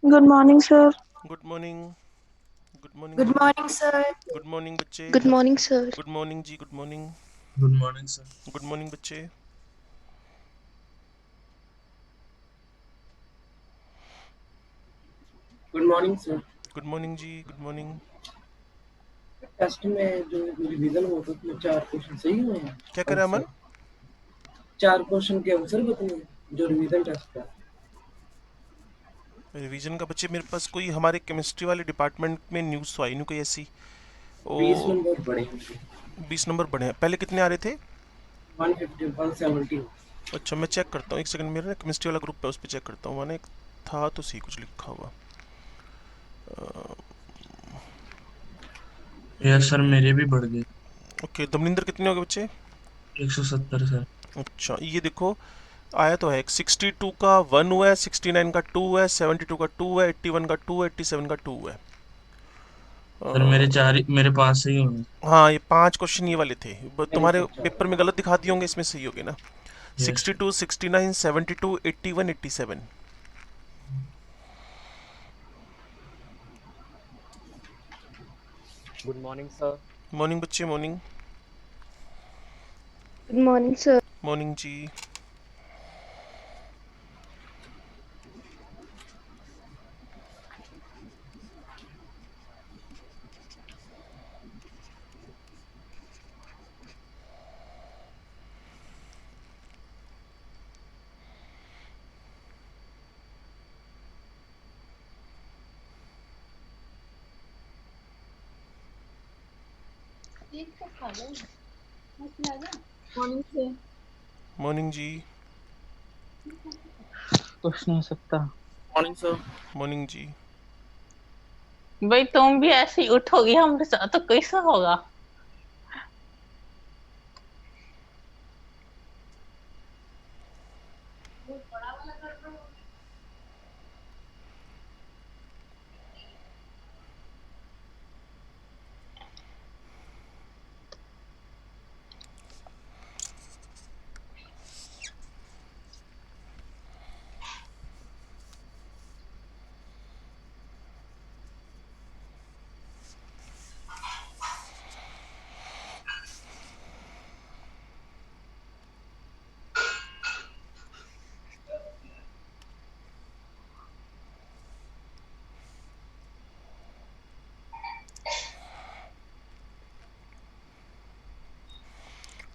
Good morning sir. Good morning. Good morning good जी। Morning sir. Good morning बच्चे। Good morning sir. Good morning जी। Good morning. Good morning sir. Good morning बच्चे। Good morning sir. Good morning जी। Good morning. Test में जो revision हुआ था उसमें 4 क्वेश्चन सही हुए हैं। क्या कह रहा है अमन? 4 क्वेश्चन के आंसर बताइए जो रिवीजन टेस्ट का। रिवीजन का बच्चे मेरे पास कोई हमारे केमिस्ट्री वाले डिपार्टमेंट में न्यूज़ तो आई नहीं कोई ऐसी। 20 ओ नंबर बड़े होंगे। 20 नंबर बढ़े हैं। पहले कितने आ रहे थे? 150 170। अच्छा मैं चेक करता हूँ, एक सेकंड। मेरा ना केमिस्ट्री वाला ग्रुप है, उस पर चेक करता हूँ। मैंने था तो सही कुछ लिखा हुआ। यस सर, मेरे भी बढ़ गए। ओके, दमनिंदर कितने हो गए बच्चे? 170 सर। अच्छा ये देखो, आया तो है। 62 का 1 हुआ है, 69 का 2 है, 72 का 2 है, 81 का 2 है, 87 का 2 है। सर मेरे 5 सही होंगे। हाँ, ये 5 क्वेश्चन ये वाले थे। मेरे तुम्हारे से 4। पेपर में गलत दिखा दिए होंगे, इसमें सही होगे ना। Yes. 62, 69, 72, 81, 87। Good morning sir. Morning बच्चे, morning. Good morning sir. Morning जी। मॉर्निंग से मॉर्निंग जी। कुछ नहीं हो सकता। Morning sir. मॉर्निंग जी। भाई तुम भी ऐसे ही उठोगी हमरे साथ तो कैसा होगा?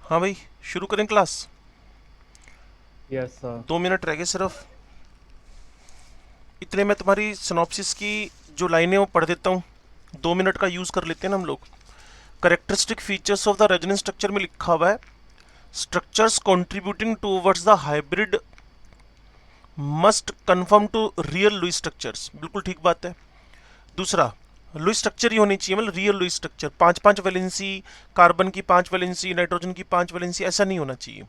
हाँ भाई, शुरू करें क्लास? Yes sir. 2 मिनट रह गए सिर्फ। इतने में तुम्हारी सिनॉप्सिस की जो लाइनें वो पढ़ देता हूँ। 2 मिनट का यूज़ कर लेते हैं ना हम लोग। Characteristic features of the resonance structure में लिखा हुआ है structures contributing towards the hybrid must confirm to real Lewis structures, बिल्कुल ठीक बात है। दूसरा, लुईस स्ट्रक्चर ही होनी चाहिए, मतलब real Lewis structure, 5 valency, carbon की 5 वैलेंसी, नाइट्रोजन की 5 वैलेंसी, ऐसा नहीं होना चाहिए।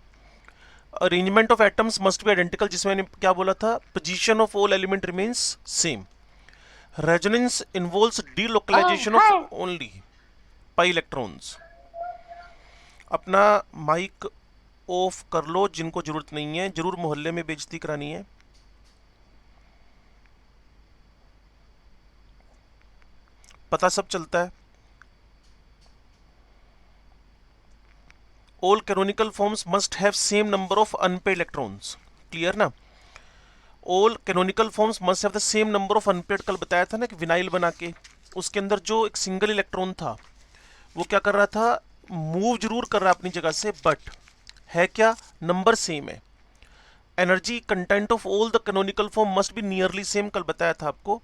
Arrangement of atoms must be identical, जिसमें मैंने क्या बोला था, position of all element remains same. Resonance involves delocalisation Oh, of only pi electrons. अपना माइक ऑफ कर लो जिनको जरूरत नहीं है, जरूर मोहल्ले में बेइज्जती करानी है। पता सब चलता है। All canonical forms must have same number of unpaired electrons, clear ना। All canonical forms must have the same number of unpaired, कल बताया था ना कि विनाइल बना के उसके अंदर जो एक सिंगल इलेक्ट्रॉन था वो क्या कर रहा था, मूव जरूर कर रहा अपनी जगह से, बट है क्या, नंबर सेम है। Energy content of all the canonical form must be nearly same, कल बताया था आपको।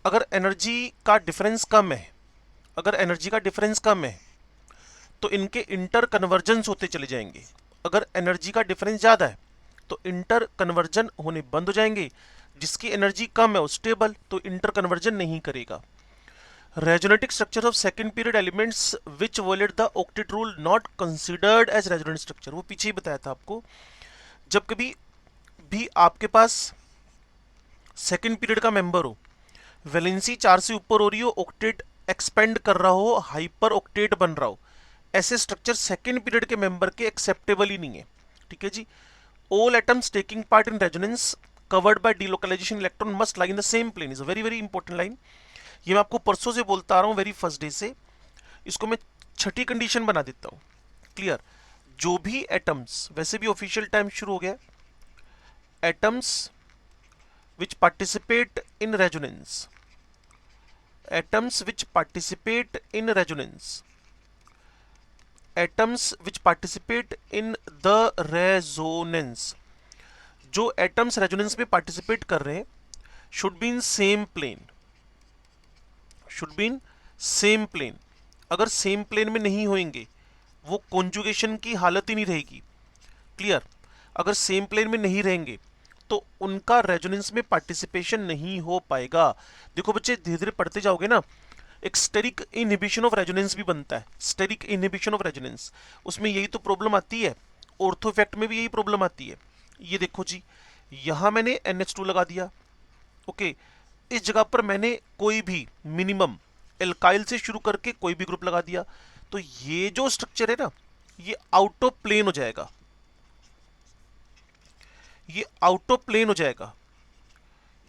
अगर एनर्जी का डिफरेंस कम है, अगर एनर्जी का डिफरेंस कम है तो इनके इंटर कन्वर्जेंस होते चले जाएंगे। अगर एनर्जी का डिफरेंस ज़्यादा है तो इंटर कन्वर्जन होने बंद हो जाएंगे। जिसकी एनर्जी कम है वो स्टेबल, तो इंटर कन्वर्जन नहीं करेगा। Resonating structure of second period elements which violate the octet rule not considered as resonant structure, वो पीछे ही बताया था आपको। जब कभी भी आपके पास सेकंड पीरियड का मेंबर हो, वैलेंसी 4 से ऊपर हो रही हो, ऑक्टेट एक्सपेंड कर रहा हो, हाइपर ऑक्टेट बन रहा हो, ऐसे स्ट्रक्चर सेकेंड पीरियड के मेंबर के एक्सेप्टेबल ही नहीं है, ठीक है जी। All atoms taking part in resonance covered by delocalization electron must lie in the same plane, is a very very important line. ये मैं आपको परसों से बोलता आ रहा हूँ, वेरी फर्स्ट डे से। इसको मैं छठी कंडीशन बना देता हूँ, क्लियर। जो भी एटम्स, वैसे भी ऑफिशियल टाइम शुरू हो गया, atoms which participate in resonance, atoms which participate in resonance, atoms which participate in the resonance, जो एटम्स रेजोनेंस में पार्टिसिपेट कर रहे हैं should be in same plane, should be in same plane. अगर same plane में नहीं होंगे वो कॉन्जुगेशन की हालत ही नहीं रहेगी, क्लियर। अगर सेम प्लेन में नहीं रहेंगे तो उनका रेजोनेंस में पार्टिसिपेशन नहीं हो पाएगा। देखो बच्चे, धीरे धीरे पढ़ते जाओगे ना, एक स्टेरिक इनहिबिशन ऑफ रेजोनेंस भी बनता है, स्टेरिक इनहिबिशन ऑफ रेजोनेंस, उसमें यही तो प्रॉब्लम आती है। ऑर्थो इफेक्ट में भी यही प्रॉब्लम आती है। ये देखो जी, यहां मैंने NH2 लगा दिया, ओके। इस जगह पर मैंने कोई भी मिनिमम एल्काइल से शुरू करके कोई भी ग्रुप लगा दिया, तो ये जो स्ट्रक्चर है ना, ये आउट ऑफ प्लेन हो जाएगा, ये आउट ऑफ प्लेन हो जाएगा।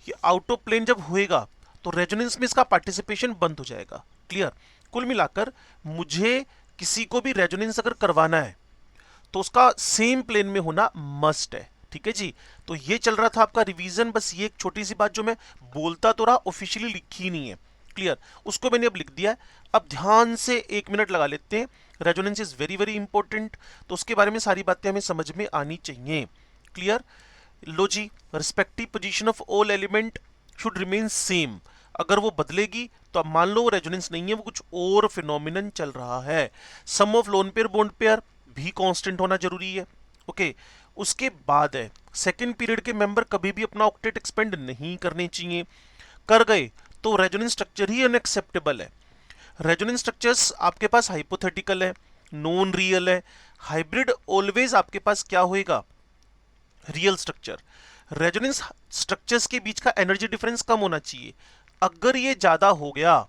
ये आउट ऑफ प्लेन जब होएगा तो रेजोनेंस में इसका पार्टिसिपेशन बंद हो जाएगा, क्लियर। कुल मिलाकर मुझे किसी को भी रेजोनेंस अगर करवाना है तो उसका सेम प्लेन में होना मस्ट है, ठीक है जी। तो ये चल रहा था आपका रिवीजन, बस ये एक छोटी सी बात जो मैं बोलता तो रहा, ऑफिशियली लिखी नहीं है, क्लियर। उसको मैंने अब लिख दिया है। अब ध्यान से 1 मिनट लगा लेते हैं। Resonance is very very important, तो उसके बारे में सारी बातें हमें समझ में आनी चाहिए, क्लियर। लो जी, respective position of all element should remain same. अगर वो बदलेगी तो अब मान लो वो रेजोनेंस नहीं है, वो कुछ और फिनोमिनन चल रहा है। Some of lone pair bond pair भी कांस्टेंट होना जरूरी है, ओके। उसके बाद है सेकंड पीरियड के मेंबर कभी भी अपना ऑक्टेट एक्सपेंड नहीं करने चाहिए, कर गए तो रेजोनेंस स्ट्रक्चर ही अनएक्सेप्टेबल है। रेजोनेंस स्ट्रक्चर्स आपके पास हाइपोथेटिकल है, नॉन रियल है। हाइब्रिड ऑलवेज आपके पास क्या होएगा, रियल स्ट्रक्चर। रेजोनेंस स्ट्रक्चर्स के बीच का एनर्जी डिफरेंस कम होना चाहिए। अगर ये ज्यादा हो गया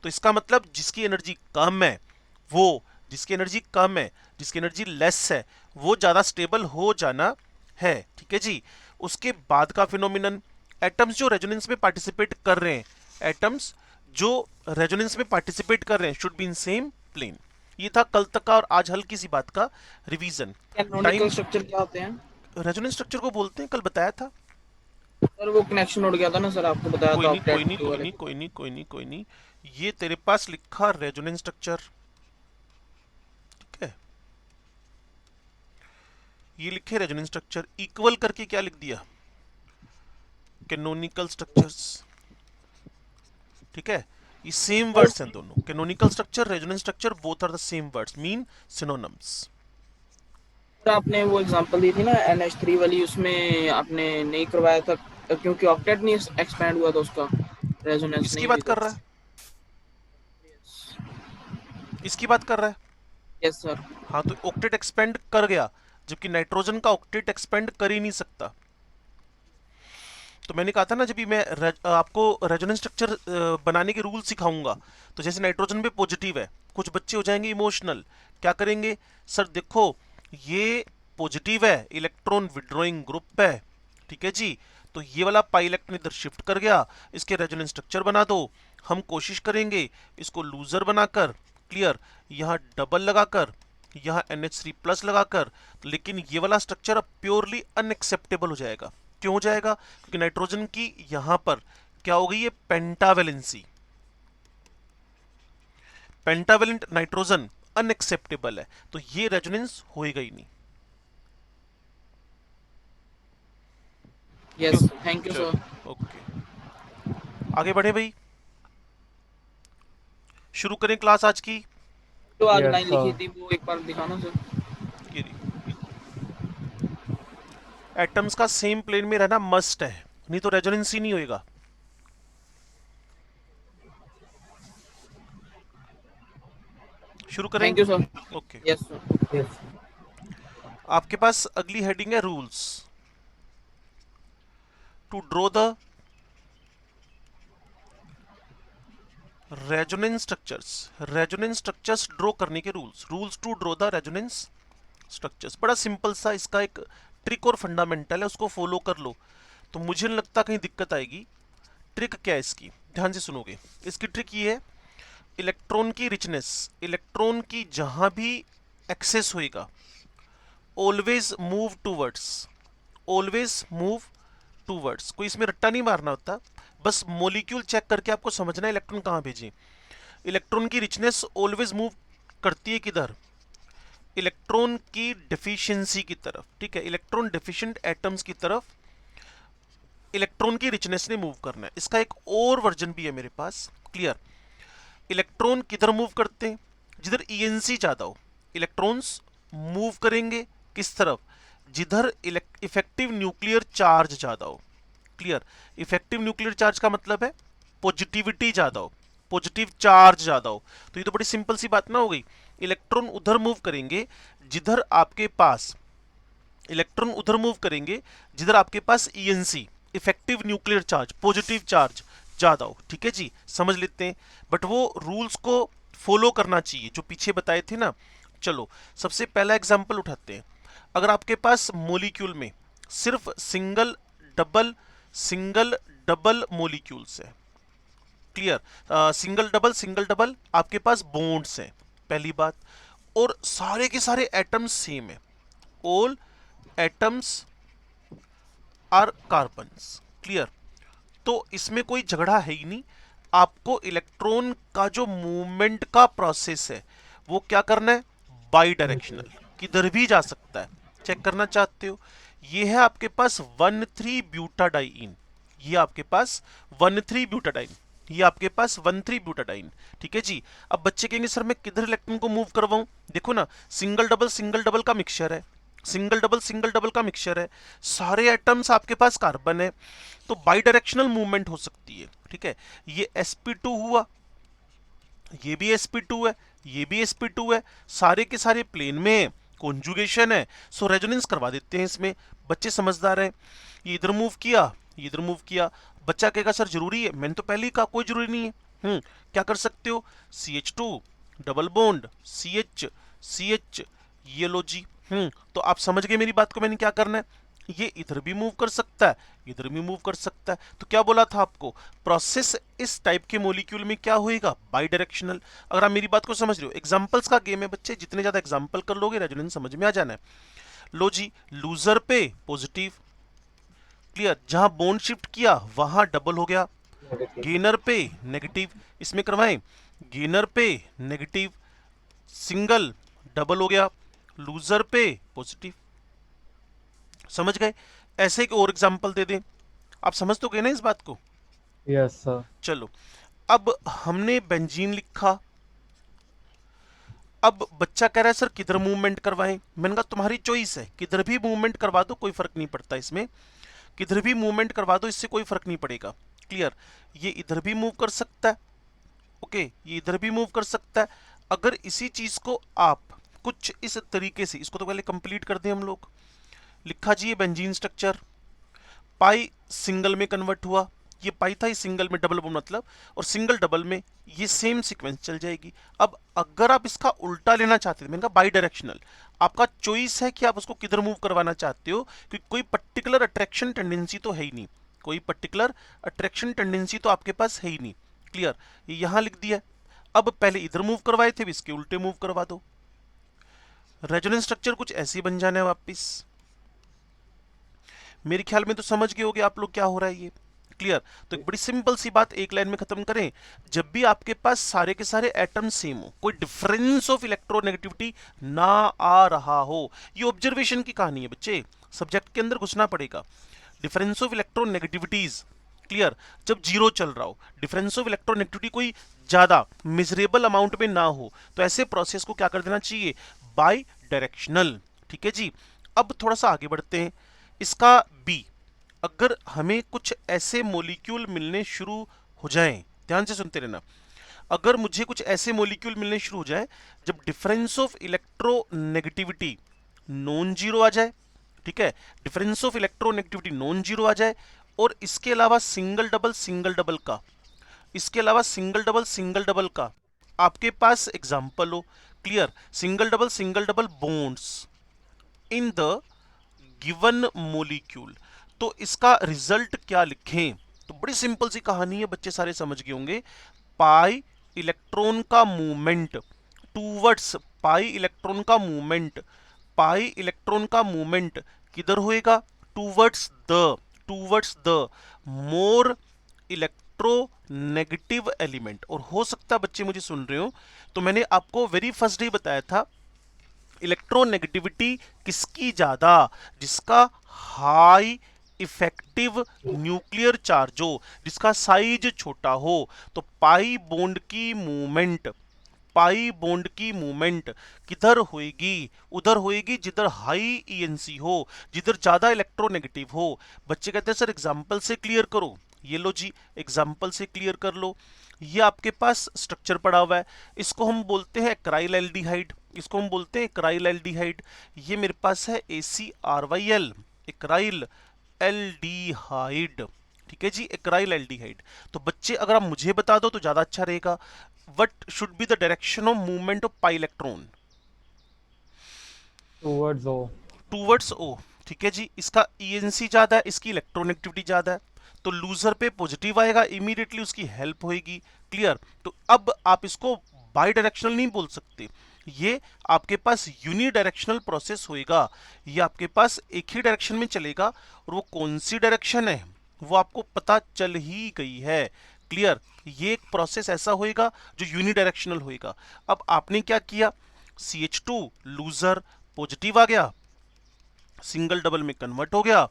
तो इसका मतलब जिसकी एनर्जी कम है वो, जिसकी एनर्जी कम है, जिसकी एनर्जी लेस है, वो ज्यादा स्टेबल हो जाना है, ठीक है जी। उसके बाद का फिनोमिनन, एटम्स जो रेजोनेंस में पार्टिसिपेट कर रहे हैं, एटम्स जो रेजोनेंस में पार्टिसिपेट कर रहे हैं should be in same plane. ये था कल तक का और आज हल्की सी बात का रिवीजन। कैनोनिकल स्ट्रक्चर क्या होते हैं? रेजोनेंस स्ट्रक्चर को बोलते हैं, कल बताया था सर। वो कनेक्शन उड़ गया था ना सर, आपको बताया था। कोई नहीं, ये तेरे पास लिखा रेजोनेंस स्ट्रक्चर, ठीक है। ये लिखे रेजोनेंस स्ट्रक्चर, इक्वल करके क्या लिख दिया, कैनोनिकल स्ट्रक्चर्स, ठीक है। ये सेम वर्ड्स हैं दोनों, canonical structure, resonance structure, both are the same words, mean synonyms. तो आपने वो एग्जांपल दी थी ना NH3 वाली, उसमें आपने नहीं करवाया था क्योंकि ऑक्टेट नहीं एक्सपैंड हुआ था, उसका रेजोनेंस किसकी नहीं हुई बात तो। कर रहा है? किसकी बात कर रहा है? Yes sir. हाँ, तो ऑक्टेट एक्सपेंड कर गया, जबकि नाइट्रोजन का ऑक्टेट एक्सपेंड कर ही नहीं सकता। तो मैंने कहा था ना, जब भी मैं आपको रेजोनेंस स्ट्रक्चर बनाने के रूल सिखाऊंगा, तो जैसे नाइट्रोजन पे पॉजिटिव है, कुछ बच्चे हो जाएंगे इमोशनल, क्या करेंगे, सर देखो ये पॉजिटिव है, इलेक्ट्रॉन विड्रॉइंग ग्रुप है, ठीक है जी, तो ये वाला पाई इलेक्ट्रॉन इधर शिफ्ट कर गया, इसके रेजोनेंस स्ट्रक्चर बना दो। हम कोशिश करेंगे इसको लूजर बनाकर, क्लियर, यहाँ डबल लगाकर, यहाँ NH3 प्लस लगाकर, लेकिन ये वाला स्ट्रक्चर अब प्योरली अनएक्सेप्टेबल हो जाएगा। क्यों हो जाएगा? क्योंकि नाइट्रोजन की यहां पर क्या हो गई है, पेंटावेलेंसी, पेंटावेलेंट नाइट्रोजन अनएक्सेप्टेबल है, तो ये रेजोनेंस होएगा ही नहीं। यस, थैंक यू चलो, सर। ओके, आगे बढ़े भाई, शुरू करें क्लास आज की। तो आज Yes, लाइन लिखी sir. थी वो एक बार दिखाना सर। ये एटम्स का सेम प्लेन में रहना मस्ट है, नहीं तो रेजोनेंस ही नहीं होएगा। शुरू करें? Thank you sir. Okay, yes sir. Yes. आपके पास अगली हेडिंग है rules to draw the resonance structures. Resonance structures draw करने के rules, rules to draw the resonance structures. बड़ा सिंपल सा इसका एक ट्रिक और फंडामेंटल है, उसको फॉलो कर लो तो मुझे नहीं लगता कहीं दिक्कत आएगी। ट्रिक क्या है इसकी, ध्यान से सुनोगे। इसकी ट्रिक ये है, इलेक्ट्रॉन की रिचनेस, इलेक्ट्रॉन की जहां भी एक्सेस होएगा, always move towards, always move towards. कोई इसमें रट्टा नहीं मारना होता, बस मॉलिक्यूल चेक करके आपको समझना है इलेक्ट्रॉन कहां भेजें। इलेक्ट्रॉन की रिचनेस ऑलवेज मूव करती है किधर, इलेक्ट्रॉन की डेफिशिएंसी की तरफ, ठीक है, इलेक्ट्रॉन डेफिशिएंट एटम्स की तरफ इलेक्ट्रॉन की रिचनेस ने मूव करना है। इसका एक और वर्जन भी है मेरे पास, क्लियर। इलेक्ट्रॉन किधर मूव करते हैं, जिधर ENC ज्यादा हो, इलेक्ट्रॉन्स मूव करेंगे किस तरफ, जिधर इफेक्टिव न्यूक्लियर चार्ज ज्यादा हो, क्लियर। इफेक्टिव न्यूक्लियर चार्ज का मतलब है पॉजिटिविटी ज्यादा हो, पॉजिटिव चार्ज ज्यादा हो। तो ये तो बड़ी सिंपल सी बात ना हो गई। इलेक्ट्रॉन उधर मूव करेंगे जिधर आपके पास, इलेक्ट्रॉन उधर मूव करेंगे जिधर आपके पास ENC, effective nuclear charge, positive charge ज्यादा हो, ठीक है जी, समझ लेते हैं। बट वो रूल्स को फॉलो करना चाहिए जो पीछे बताए थे ना। चलो सबसे पहला एग्जांपल उठाते हैं। अगर आपके पास मॉलिक्यूल में सिर्फ सिंगल डबल मॉलिक्यूल्स है, क्लियर, सिंगल डबल आपके पास बॉन्ड्स हैं, पहली बात, और सारे के सारे एटम्स सेम है, all atoms are carbons, clear, तो इसमें कोई झगड़ा है ही नहीं। आपको इलेक्ट्रॉन का जो मूवमेंट का प्रोसेस है वो क्या करना है, बाई डायरेक्शनल, किधर भी जा सकता है। चेक करना चाहते हो, ये है आपके पास 1,3 ब्यूटाडाइन, ये आपके पास 1,3 ब्यूटाडाइन, ये आपके पास 1,3 ब्यूटाडाइन, ठीक है जी। अब बच्चे कहेंगे सर मैं किधर इलेक्ट्रॉन को मूव करवाऊं, देखो ना, सिंगल डबल का मिक्सचर है, सिंगल डबल का मिक्सचर है, सारे एटम्स आपके पास कार्बन है, तो बाई डायरेक्शनल मूवमेंट हो सकती है, ठीक है। ये sp2 हुआ, ये भी sp2 है, ये भी sp2 है, सारे के सारे प्लेन में है, कॉन्जुगेशन है, सो रेजोनेंस करवा देते हैं इसमें। बच्चे समझदार हैं, ये इधर मूव किया, ये इधर मूव किया। बच्चा कहेगा सर जरूरी है, मैंने तो पहले ही कहा कोई जरूरी नहीं है। क्या कर सकते हो, CH2 डबल बॉन्ड CH, ये लो जी। तो आप समझ गए मेरी बात को, मैंने क्या करना है, ये इधर भी मूव कर सकता है, इधर भी मूव कर सकता है। तो क्या बोला था आपको, प्रोसेस इस टाइप के मॉलिक्यूल में क्या होएगा, बाई डायरेक्शनल। अगर आप मेरी बात को समझ रहे हो, एग्जांपल्स का गेम है बच्चे, जितने ज्यादा एग्जांपल कर लोगे रेजोनेंस समझ में आ जाना है। लो जी, लूजर पे पॉजिटिव, क्लियर, जहां बॉन्ड शिफ्ट किया वहां डबल हो गया। गेनर पे नेगेटिव, इसमें करवाएं, गेनर पे नेगेटिव, सिंगल डबल हो गया, लूजर पे पॉजिटिव। समझ गए? ऐसे एक और एग्जांपल दे दें, आप समझ तो गए ना इस बात को। Yes, sir. चलो, अब हमने बेंजीन लिखा, अब बच्चा कह रहा है सर किधर मूवमेंट करवाएं, मैंने कहा तुम्हारी चॉइस है, किधर भी मूवमेंट करवा दो, कोई फर्क नहीं पड़ता इसमें, किधर भी मूवमेंट करवा दो, इससे कोई फर्क नहीं पड़ेगा। क्लियर, ये इधर भी मूव कर सकता है, ओके, ये इधर भी मूव कर सकता है। अगर इसी चीज को आप कुछ इस तरीके से, इसको तो पहले कंप्लीट कर दें हम लोग। लिखा जी ये बेंजीन स्ट्रक्चर, पाई सिंगल में कन्वर्ट हुआ, ये पाई था, इस सिंगल में डबल मतलब, और सिंगल डबल में ये सेम सीक्वेंस चल जाएगी। अब अगर आप इसका उल्टा लेना चाहते हैं, मैंने कहा बाई डायरेक्शनल, आपका चॉइस है कि आप उसको किधर मूव करवाना चाहते हो, क्योंकि कोई पर्टिकुलर अट्रैक्शन टेंडेंसी तो है ही नहीं, कोई पर्टिकुलर अट्रैक्शन टेंडेंसी तो आपके पास है ही नहीं। क्लियर, ये यहां लिख दिया। अब पहले इधर मूव करवाए थे, इसके उल्टे मूव करवा दो, रेजोनेंस स्ट्रक्चर कुछ ऐसे बन जाना है वापिस। मेरे ख्याल में तो समझ गए होगे आप लोग क्या हो रहा है ये। क्लियर, तो एक बड़ी सिंपल सी बात एक लाइन में खत्म करें, जब भी आपके पास सारे के सारे एटम सेम हो, कोई डिफरेंस ऑफ इलेक्ट्रोनेगेटिविटी ना आ रहा हो, ये ऑब्जर्वेशन की कहानी है बच्चे, सब्जेक्ट के अंदर घुसना पड़ेगा। डिफरेंस ऑफ इलेक्ट्रोनेगेटिविटीज, क्लियर, जब जीरो चल रहा हो, डिफरेंस ऑफ इलेक्ट्रोनेगेटिविटी कोई ज्यादा मिजरेबल अमाउंट में ना हो, तो ऐसे प्रोसेस को क्या कर देना चाहिए, बाई डायरेक्शनल। ठीक है जी, अब थोड़ा सा आगे बढ़ते हैं। इसका बी, अगर हमें कुछ ऐसे मॉलिक्यूल मिलने शुरू हो जाएं, ध्यान से सुनते रहना, अगर मुझे कुछ ऐसे मॉलिक्यूल मिलने शुरू हो जाए जब difference of electronegativity non zero आ जाए, ठीक है, difference of electronegativity non zero आ जाए, और इसके अलावा सिंगल डबल का, इसके अलावा सिंगल डबल का आपके पास एग्जाम्पल हो। Clear, single double bonds in the given molecule, तो इसका रिजल्ट क्या लिखें, तो बड़ी सिंपल सी कहानी है, बच्चे सारे समझ गए होंगे। पाई इलेक्ट्रॉन का मूवमेंट टूवर्ड्स, पाई इलेक्ट्रॉन का मूवमेंट, पाई इलेक्ट्रॉन का मूवमेंट किधर होएगा, towards the more electronegative element. और हो सकता है बच्चे मुझे सुन रहे हो, तो मैंने आपको वेरी फर्स्ट डे बताया था इलेक्ट्रोनेगेटिविटी किसकी ज्यादा, जिसका हाई इफेक्टिव न्यूक्लियर चार्ज हो, जिसका साइज छोटा हो, तो पाई बॉन्ड की मूवमेंट, पाई बॉन्ड की मूवमेंट किधर होएगी, उधर होएगी जिधर हाई ईएनसी हो, जिधर ज्यादा इलेक्ट्रोनेगेटिव हो। बच्चे कहते हैं सर एग्जांपल से क्लियर करो, ये लो जी एग्जांपल से क्लियर कर लो। ये आपके पास स्ट्रक्चर पड़ा हुआ है, इसको हम बोलते हैं एक्राइल एल्डिहाइड, इसको हम बोलते हैं एक्राइल एल्डिहाइड। ये मेरे पास है ACRYL, एक्राइल एल्डिहाइड। ठीक है जी, एक्राइल एल्डिहाइड। तो बच्चे अगर आप मुझे बता दो तो ज्यादा अच्छा रहेगा, what should be the direction of movement of pi electron, towards O, towards O. ठीक है जी, इसका ईएनसी ज्यादा है, इसकी इलेक्ट्रोनेगेटिविटी ज्यादा है, तो लूजर पे पॉजिटिव आएगा, इमीडिएटली उसकी हेल्प होएगी। क्लियर, तो अब आप इसको बाई डायरेक्शनल नहीं बोल सकते, ये आपके पास यूनि डायरेक्शनल प्रोसेस होएगा, ये आपके पास एक ही डायरेक्शन में चलेगा, और वो कौन सी डायरेक्शन है वो आपको पता चल ही गई है। क्लियर, ये एक प्रोसेस ऐसा होएगा जो यूनि डायरेक्शनल होएगा। अब आपने क्या किया, CH2 लूजर पॉजिटिव आ गया, सिंगल डबल में कन्वर्ट हो गया,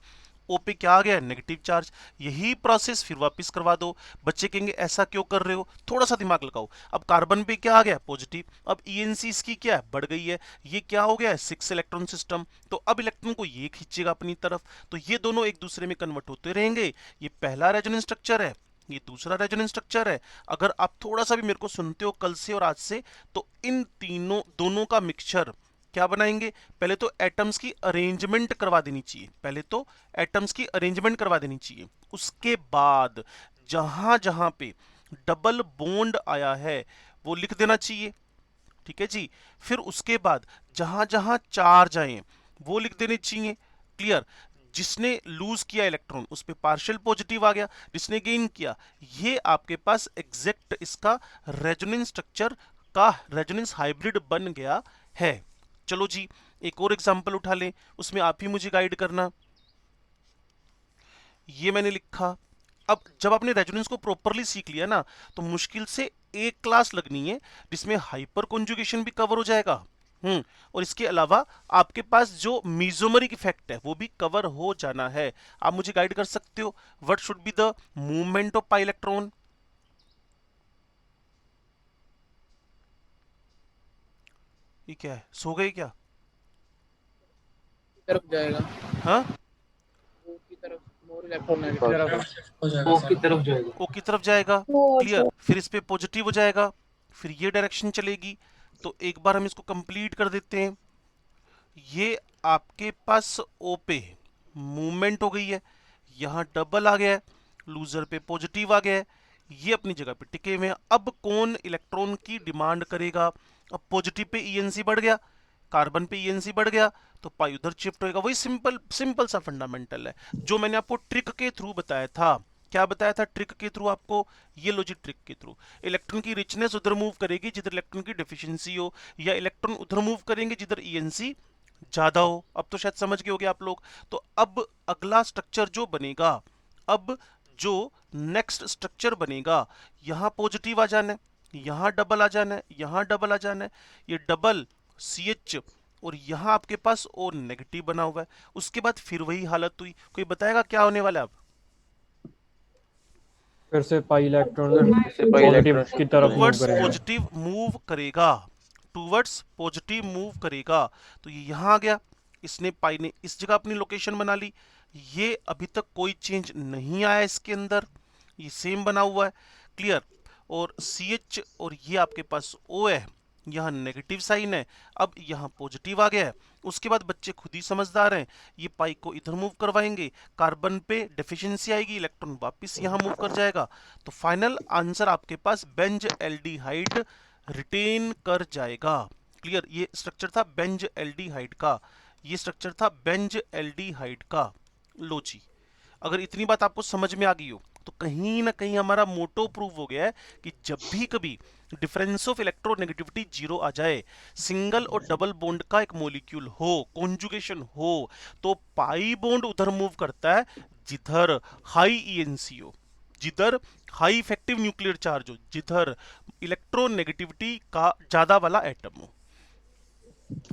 ओ पे क्या आ गया, नेगेटिव चार्ज। यही प्रोसेस फिर वापस करवा दो। बच्चे कहेंगे ऐसा क्यों कर रहे हो, थोड़ा सा दिमाग लगाओ। अब कार्बन पे क्या आ गया, पॉजिटिव, अब ईएनसी इसकी क्या है, बढ़ गई है, ये क्या हो गया है, 6 इलेक्ट्रॉन सिस्टम, तो अब इलेक्ट्रॉन को ये खींचेगा अपनी तरफ, तो ये दोनों एक दूसरे में कन्वर्ट होते रहेंगे। ये पहला रेजोनेंस स्ट्रक्चर है, ये दूसरा रेजोनेंस स्ट्रक्चर है। अगर आप थोड़ा सा भी मेरे को सुनते हो कल से और आज से, तो इन तीनों दोनों का मिक्सचर क्या बनाएंगे, पहले तो एटम्स की अरेंजमेंट करवा देनी चाहिए, पहले तो एटम्स की अरेंजमेंट करवा देनी चाहिए, उसके बाद जहां जहां पे डबल बॉन्ड आया है वो लिख देना चाहिए। ठीक है जी, फिर उसके बाद जहां जहां चार्ज आए वो लिख देने चाहिए। क्लियर, जिसने लूज किया इलेक्ट्रॉन उस पे पार्शियल पॉजिटिव आ गया, जिसने गेन किया, ये आपके पास एग्जैक्ट इसका रेजोनेंस स्ट्रक्चर का रेजोनेंस हाइब्रिड बन गया है। चलो जी एक और एग्जांपल उठा लें, उसमें आप ही मुझे गाइड करना। ये मैंने लिखा। अब जब आपने रेजोनेंस को प्रॉपरली सीख लिया ना, तो मुश्किल से एक क्लास लगनी है जिसमें हाइपर कॉन्जुगेशन भी कवर हो जाएगा, और इसके अलावा आपके पास जो मीजोमरिक इफेक्ट है वो भी कवर हो जाना है। आप मुझे गाइड कर सकते हो, what should be the movement of pi electron. ये क्या है, सो गए क्या? तरफ जाएगा, हाँ, O की तरफ, मोर इलेक्ट्रोनेगेटिव हो जाएगा O सर। की तरफ जाएगा। ओ की तरफ जाएगा, क्लियर। फिर इस पे पॉजिटिव हो जाएगा, फिर ये डायरेक्शन चलेगी। तो एक बार हम इसको कंप्लीट कर देते हैं। ये आपके पास ओ पे मूवमेंट हो गई है, यहाँ डबल आ गया है, लूजर पे पॉजिटिव आ गया है, ये अपनी जगह पे टिके हुए हैं। अब कौन इलेक्ट्रॉन की डिमांड करेगा? अब पॉजिटिव पे ईएनसी बढ़ गया, कार्बन पे ईएनसी बढ़ गया, तो पाई उधर शिफ्ट होएगा। वही सिंपल सिंपल सा फंडामेंटल है जो मैंने आपको ट्रिक के थ्रू बताया था। क्या बताया था ट्रिक के थ्रू आपको? ये लॉजिक ट्रिक के थ्रू इलेक्ट्रॉन की रिचनेस उधर मूव करेगी जिधर इलेक्ट्रॉन की डेफिशिएंसी हो, या इलेक्ट्रॉन उधर मूव करेंगे जिधर ईएनसी ज्यादा हो। अब तो शायद समझ गए होगे आप लोग। तो अब अगला स्ट्रक्चर जो बनेगा, अब जो नेक्स्ट स्ट्रक्चर बनेगा, यहां पॉजिटिव आ जाना है, यहां डबल आ जाना है, यहां डबल आ जाना है, ये डबल CH, और यहां आपके पास O नेगेटिव बना हुआ है। उसके बाद फिर वही हालत हुई। कोई बताएगा क्या होने वाला है अब? फिर से पाई इलेक्ट्रॉन पॉजिटिव की तरफ मूव टूवर्ड्स करेगा। पॉजिटिव मूव करेगा, टूवर्ड्स पॉजिटिव मूव करेगा। तो ये यहां आ गया, इसने पाई ने इस जगह अपनी लोकेशन बना ली। ये अभी तक कोई चेंज नहीं आया इसके अंदर, ये सेम बना हुआ है, क्लियर। और CH और ये आपके पास O है, यहाँ नेगेटिव साइन है, अब यहाँ पॉजिटिव आ गया है। उसके बाद बच्चे खुद ही समझदार हैं, ये पाई को इधर मूव करवाएंगे, कार्बन पे डेफिशिएंसी आएगी, इलेक्ट्रॉन वापस यहाँ मूव कर जाएगा। तो फाइनल आंसर आपके पास बेंज एल्डिहाइड रिटेन कर जाएगा, क्लियर। ये स्ट्रक्चर था बेंज एल्डिहाइड का, ये स्ट्रक्चर था बेंज एल्डिहाइड का। लो जी, अगर इतनी बात आपको समझ में आ गई हो तो कहीं ना कहीं हमारा मोटो प्रूव हो गया है कि जब भी कभी डिफरेंस ऑफ इलेक्ट्रोनेगेटिविटी 0 आ जाए, सिंगल और डबल बॉन्ड का एक मॉलिक्यूल हो, कॉन्जुगेशन हो, तो पाई बॉन्ड उधर मूव करता है जिधर हाई ईएनसी हो, जिधर हाई इफेक्टिव न्यूक्लियर चार्ज हो, जिधर इलेक्ट्रोनेगेटिविटी का ज्यादा वाला एटम हो।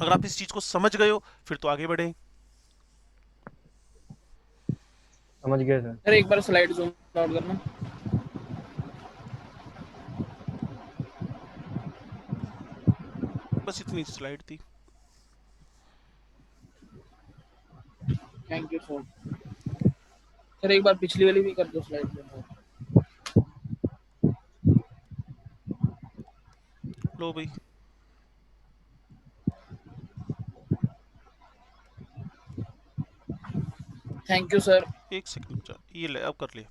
अगर आप इस चीज को समझ गए हो फिर तो आगे बढ़े। समझ गए सर। सर एक बार स्लाइड जूम आउट करना। बस इतनी स्लाइड थी। Thank you sir. सर एक बार पिछली वाली भी कर दो स्लाइड जूम। लो भाई, थैंक यू सर। एक सेकंड, ये ले अब कर लिया,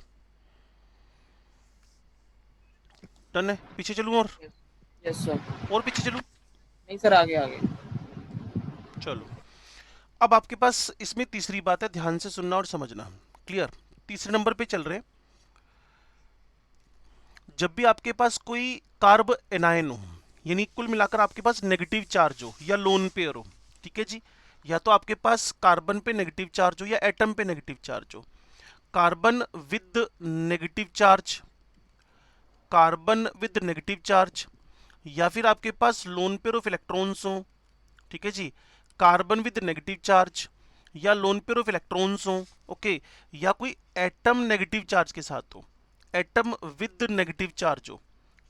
डन है। पीछे चलूं और यस सर। पीछे चलूं? नहीं सर, आगे आगे। चलो, अब आपके पास इसमें तीसरी बात है, ध्यान से सुनना और समझना, क्लियर। तीसरे नंबर पे चल रहे हैं। जब भी आपके पास कोई कार्ब एनायन हो, यानी कुल मिलाकर आपके पास नेगेटिव चार्ज हो या लोन पेयर हो, ठीक है जी, या तो आपके पास कार्बन पे नेगेटिव चार्ज हो या एटम पे नेगेटिव चार्ज हो, carbon with negative charge, carbon with negative charge, या फिर आपके पास लोन पेयर ऑफ इलेक्ट्रॉन्स हो, ठीक है जी, कार्बन विद नेगेटिव चार्ज या लोन पेयर ऑफ इलेक्ट्रॉन्स हो, ओके, या कोई एटम नेगेटिव चार्ज के साथ हो, एटम विद नेगेटिव चार्ज हो,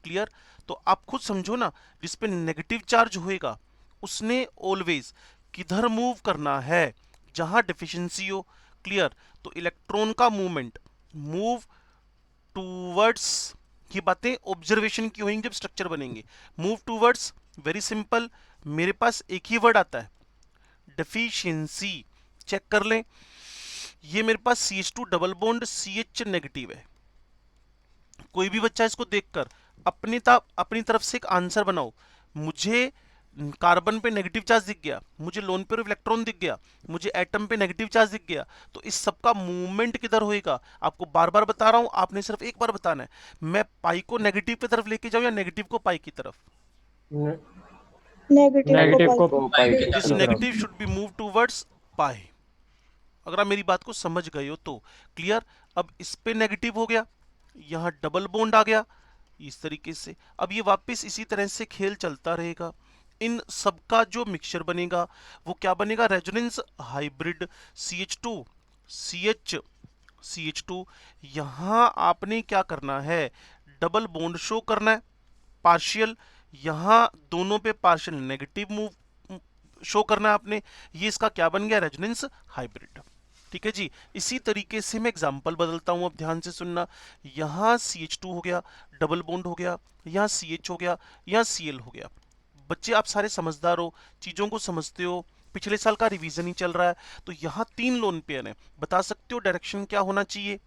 क्लियर। तो आप खुद समझो ना, जिस पे नेगेटिव चार्ज होएगा उसने ऑलवेज किधर मूव करना है? जहां डेफिशिएंसी हो, क्लियर। तो इलेक्ट्रॉन का मूवमेंट मूव टूवर्ड्स, ये बातें ऑब्जर्वेशन की होंगी जब स्ट्रक्चर बनेंगे। मूव टूवर्ड्स, वेरी सिंपल, मेरे पास एक ही वर्ड आता है, डेफिशिएंसी। चेक कर लें, ये मेरे पास CH2 double bond CH negative है। कोई भी बच्चा इसको देखकर अपनी तरफ से एक आंसर बनाओ। मुझे कार्बन पे नेगेटिव चार्ज दिख गया, मुझे लोन पेयर ऑफ इलेक्ट्रॉन दिख गया, मुझे एटम पे नेगेटिव चार्ज दिख गया, तो इस सब का मूवमेंट किधर होएगा? आपको बार बार बता रहा हूं, आपने सिर्फ एक बार बताना है। मैं पाई को नेगेटिव की तरफ लेके जाऊं या नेगेटिव को पाई की तरफ? नेगेटिव को पाई की दिस तरफ। Negative should be move towards pi. अगर आप मेरी बात को समझ गए हो तो क्लियर। अब इस पे नेगेटिव हो गया, यहाँ डबल बॉन्ड आ गया इस तरीके से। अब ये वापस इसी तरह से खेल चलता रहेगा। इन सबका जो मिक्सचर बनेगा वो क्या बनेगा? Resonance hybrid CH2 CH CH2। यहां आपने क्या करना है? डबल बॉन्ड शो करना है, पार्शियल। यहां दोनों पे पार्शियल नेगेटिव मूव शो करना है आपने। ये इसका क्या बन गया, रेजोनेंस हाइब्रिड। ठीक है जी। इसी तरीके से मैं एग्जांपल बदलता हूं, अब ध्यान से सुनना। यहाँ CH2 हो गया, डबल बॉन्ड हो गया, यहाँ CH हो गया, यहाँ Cl हो गया। बच्चे आप सारे समझदार हो, चीजों को समझते हो, पिछले साल का रिवीजन ही चल रहा है। तो यहाँ 3 लोन पेयर है, बता सकते हो डायरेक्शन क्या होना चाहिए?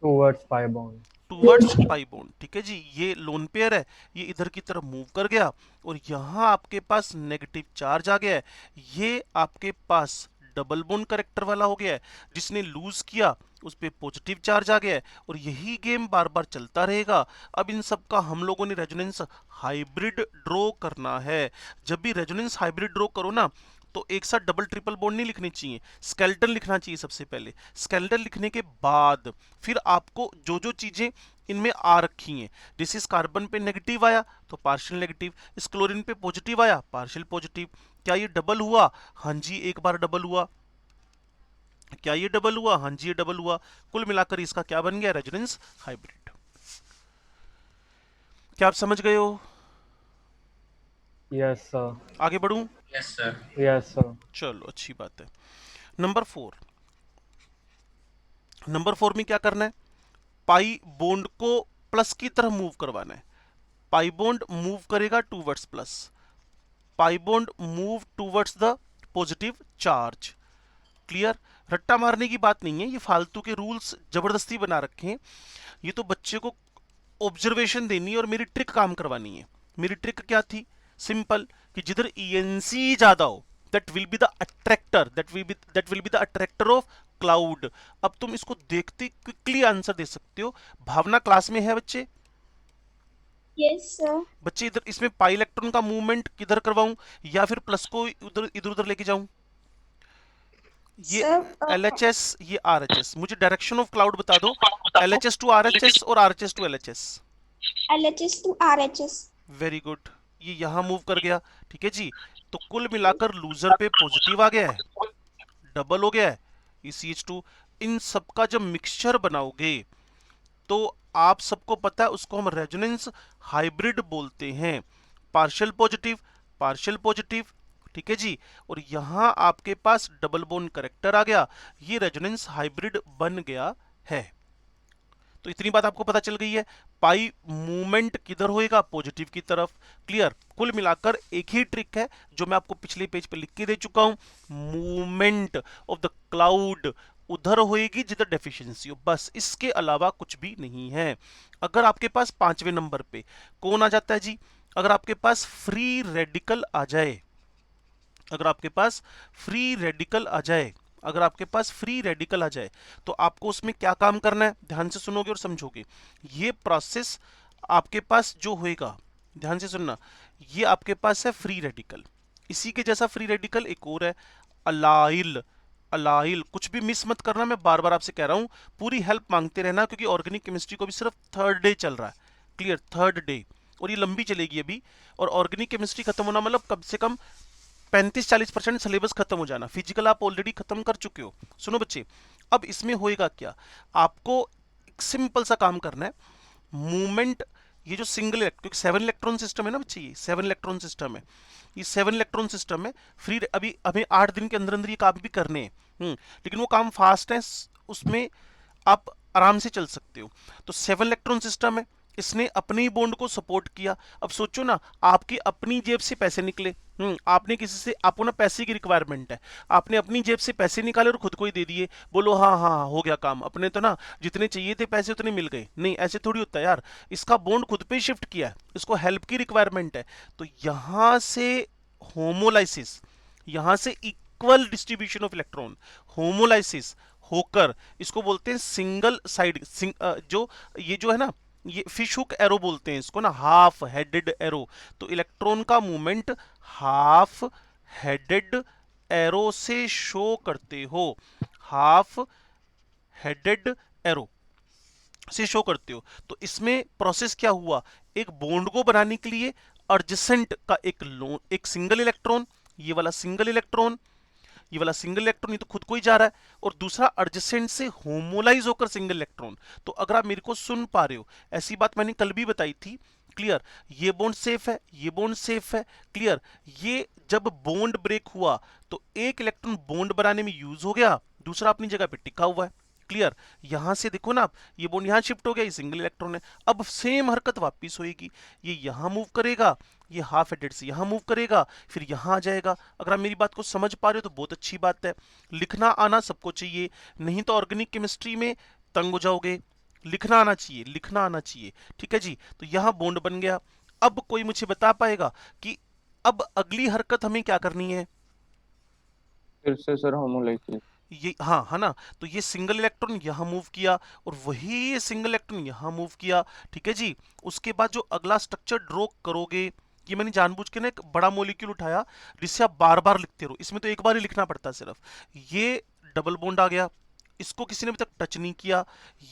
Towards pi bond. Towards pi bond. ठीक है जी, ये लोन पेयर है, ये इधर की तरफ मूव कर गया और यहाँ आपके पास नेगेटिव चार्ज आ गया है। ये आपके पास डबल बॉन्ड करेक्टर वाला हो गया है, जिसने लूज किया उस पे पॉजिटिव चार्ज आ गया है, और यही गेम बार बार चलता रहेगा। अब इन सब का हम लोगों ने रेजोनेंस हाइब्रिड ड्रॉ करना है। जब भी रेजोनेंस हाइब्रिड ड्रॉ करो ना, तो एक साथ डबल ट्रिपल बॉन्ड नहीं लिखनी चाहिए, स्केलेटन लिखना चाहिए सबसे पहले। स्केलेटन लिखने के बाद फिर आपको जो जो चीजें इनमें आ रखी हैं, जैसे इस कार्बन पे नेगेटिव आया तो पार्शियल नेगेटिव, इस क्लोरीन पे पॉजिटिव आया पार्शियल पॉजिटिव। क्या ये डबल हुआ? हाँ जी, एक बार डबल हुआ। क्या ये डबल हुआ? हाँ जी, ये डबल हुआ। कुल मिलाकर इसका क्या बन गया, रेजोनेंस हाइब्रिड। क्या आप समझ गए हो? Yes sir. आगे बढ़ूं? Yes sir. Yes sir. चलो अच्छी बात है। नंबर 4, नंबर 4 में क्या करना है, पाई बॉन्ड को प्लस की तरफ मूव करवाना है। पाई बॉन्ड मूव करेगा towards plus, pi bond move towards the positive charge. Clear? रट्टा मारने की बात नहीं है, ये फालतू के रूल्स जबरदस्ती बना रखे हैं। ये तो बच्चे को ऑब्जर्वेशन देनी है और मेरी ट्रिक काम करवानी है। मेरी ट्रिक क्या थी? सिंपल, कि जिधर ENC ज्यादा हो that will be the attractor, that will be the attractor of cloud. अब तुम इसको देखते क्विकली आंसर दे सकते हो। भावना क्लास में है बच्चे? Yes sir. बच्चे इधर इसमें पाई इलेक्ट्रॉन का मूवमेंट किधर करवाऊं, या फिर प्लस को उधर इधर उधर लेके जाऊं? ये LHS, ये RHS। मुझे डायरेक्शन ऑफ क्लाउड बता दो, LHS टू RHS और RHS to LHS। LHS to RHS। Very good, ये यहां मूव कर गया। ठीक है जी। तो कुल मिलाकर लूजर पे पॉजिटिव आ गया है, डबल हो गया है ये CH2। इन सबका जब मिक्सचर बनाओगे तो आप सबको पता है उसको हम रेजोनेंस हाइब्रिड बोलते हैं। Partial positive, partial positive. ठीक है जी। और यहां आपके पास डबल बॉन्ड करेक्टर आ गया, ये रेजोनेंस हाइब्रिड बन गया है। तो इतनी बात आपको पता चल गई है। पाई मूवमेंट किधर होएगा, पॉजिटिव की तरफ। क्लियर? कुल मिलाकर एक ही ट्रिक है जो मैं आपको पिछले पेज पे लिख के दे चुका हूं, मूवमेंट ऑफ द क्लाउड उधर होएगी जिधर डेफिशिएंसी हो, बस इसके अलावा कुछ भी नहीं है। अगर आपके पास 5वें नंबर पे कौन आ जाता है जी, अगर आपके पास फ्री रेडिकल आ जाए, अगर आपके पास फ्री रेडिकल आ जाए, अगर आपके पास फ्री रेडिकल आ जाए, तो आपको उसमें क्या काम करना है, ध्यान से सुनोगे और समझोगे। ये प्रोसेस आपके पास जो होएगा, ध्यान से सुनना, ये आपके पास है फ्री रेडिकल। इसी के जैसा फ्री रेडिकल एक और है, अलाइल। अलाइल, कुछ भी मिस मत करना, मैं बार बार आपसे कह रहा हूं, पूरी हेल्प मांगते रहना, क्योंकि ऑर्गेनिक केमिस्ट्री को भी सिर्फ 3rd डे चल रहा है। क्लियर? 3rd डे, और ये लंबी चलेगी अभी। और ऑर्गेनिक केमिस्ट्री खत्म होना मतलब कम से कम 35-40% सिलेबस खत्म हो जाना। फिजिकल आप ऑलरेडी खत्म कर चुके हो। सुनो बच्चे, अब इसमें होएगा क्या, आपको एक सिंपल सा काम करना है। मूवमेंट, ये जो सिंगल क्योंकि 7 इलेक्ट्रॉन सिस्टम है ना बच्चे, ये 7 इलेक्ट्रॉन सिस्टम है, ये 7 इलेक्ट्रॉन सिस्टम है फ्री। अभी हमें 8 दिन के अंदर अंदर ये काम भी करने हैं, लेकिन वो काम फास्ट है, उसमें आप आराम से चल सकते हो। तो 7 इलेक्ट्रॉन सिस्टम है, इसने अपने ही बॉन्ड को सपोर्ट किया। अब सोचो ना, आपकी अपनी जेब से पैसे निकले, आपने किसी से, आपको ना पैसे की रिक्वायरमेंट है, आपने अपनी जेब से पैसे निकाले और खुद को ही दे दिए, बोलो हाँ हाँ हो गया काम, अपने तो ना जितने चाहिए थे पैसे उतने मिल गए। नहीं, ऐसे थोड़ी होता है यार, इसका बॉन्ड खुद पे शिफ्ट किया है, इसको हेल्प की रिक्वायरमेंट है। तो यहां से होमोलाइसिस, यहां से equal distribution of electron, homolysis होकर इसको बोलते हैं सिंगल साइड, जो ये जो है ना, ये फिश हुक एरो बोलते हैं इसको ना, हाफ हेडेड एरो। तो इलेक्ट्रॉन का मूवमेंट हाफ हेडेड एरो से शो करते हो, हाफ हेडेड एरो से शो करते हो। तो इसमें प्रोसेस क्या हुआ, एक बॉन्ड को बनाने के लिए एडजेसेंट का एक सिंगल इलेक्ट्रॉन, ये वाला सिंगल इलेक्ट्रॉन, ये वाला सिंगल इलेक्ट्रॉन, ये तो खुद को ही जा रहा है, और दूसरा एडजेसेंट से होमोलाइज होकर सिंगल इलेक्ट्रॉन। तो अगर आप मेरे को सुन पा रहे हो, ऐसी बात मैंने कल भी बताई थी क्लियर, ये बॉन्ड सेफ है, ये बॉन्ड सेफ है, क्लियर। ये जब बॉन्ड ब्रेक हुआ तो एक इलेक्ट्रॉन बॉन्ड बनाने में यूज हो गया, दूसरा अपनी जगह पे टिका हुआ है, क्लियर। यहां से देखो ना आप, ये बॉन्ड यहां शिफ्ट हो गया, ये सिंगल इलेक्ट्रॉन है। अब सेम हरकत वापस होएगी, ये यहां मूव करेगा, ये हाफ हेडेड से यहां मूव करेगा, फिर यहां आ जाएगा। अगर आप मेरी बात को समझ पा रहे हो तो बहुत अच्छी बात है। लिखना आना सबको चाहिए, नहीं तो ऑर्गेनिक केमिस्ट्री में तंग हो जाओगे। लिखना आना चाहिए, लिखना आना चाहिए, ठीक है जी। तो यहां बॉन्ड बन गया। अब कोई मुझे बता पाएगा कि अब अगली हरकत हमें क्या करनी है? फिर से सर होमोलाइसिस। ये हाँ है ना, तो ये सिंगल इलेक्ट्रॉन यहां मूव किया और वही ये सिंगल इलेक्ट्रॉन यहां मूव किया, ठीक है जी। उसके बाद जो अगला स्ट्रक्चर ड्रॉ करोगे, ये मैंने जानबूझ के ना एक बड़ा मॉलिक्यूल उठाया जिससे आप बार बार लिखते रहो, इसमें तो एक बार ही लिखना पड़ता है सिर्फ। ये डबल बॉन्ड आ गया, इसको किसी ने अभी तक टच नहीं किया,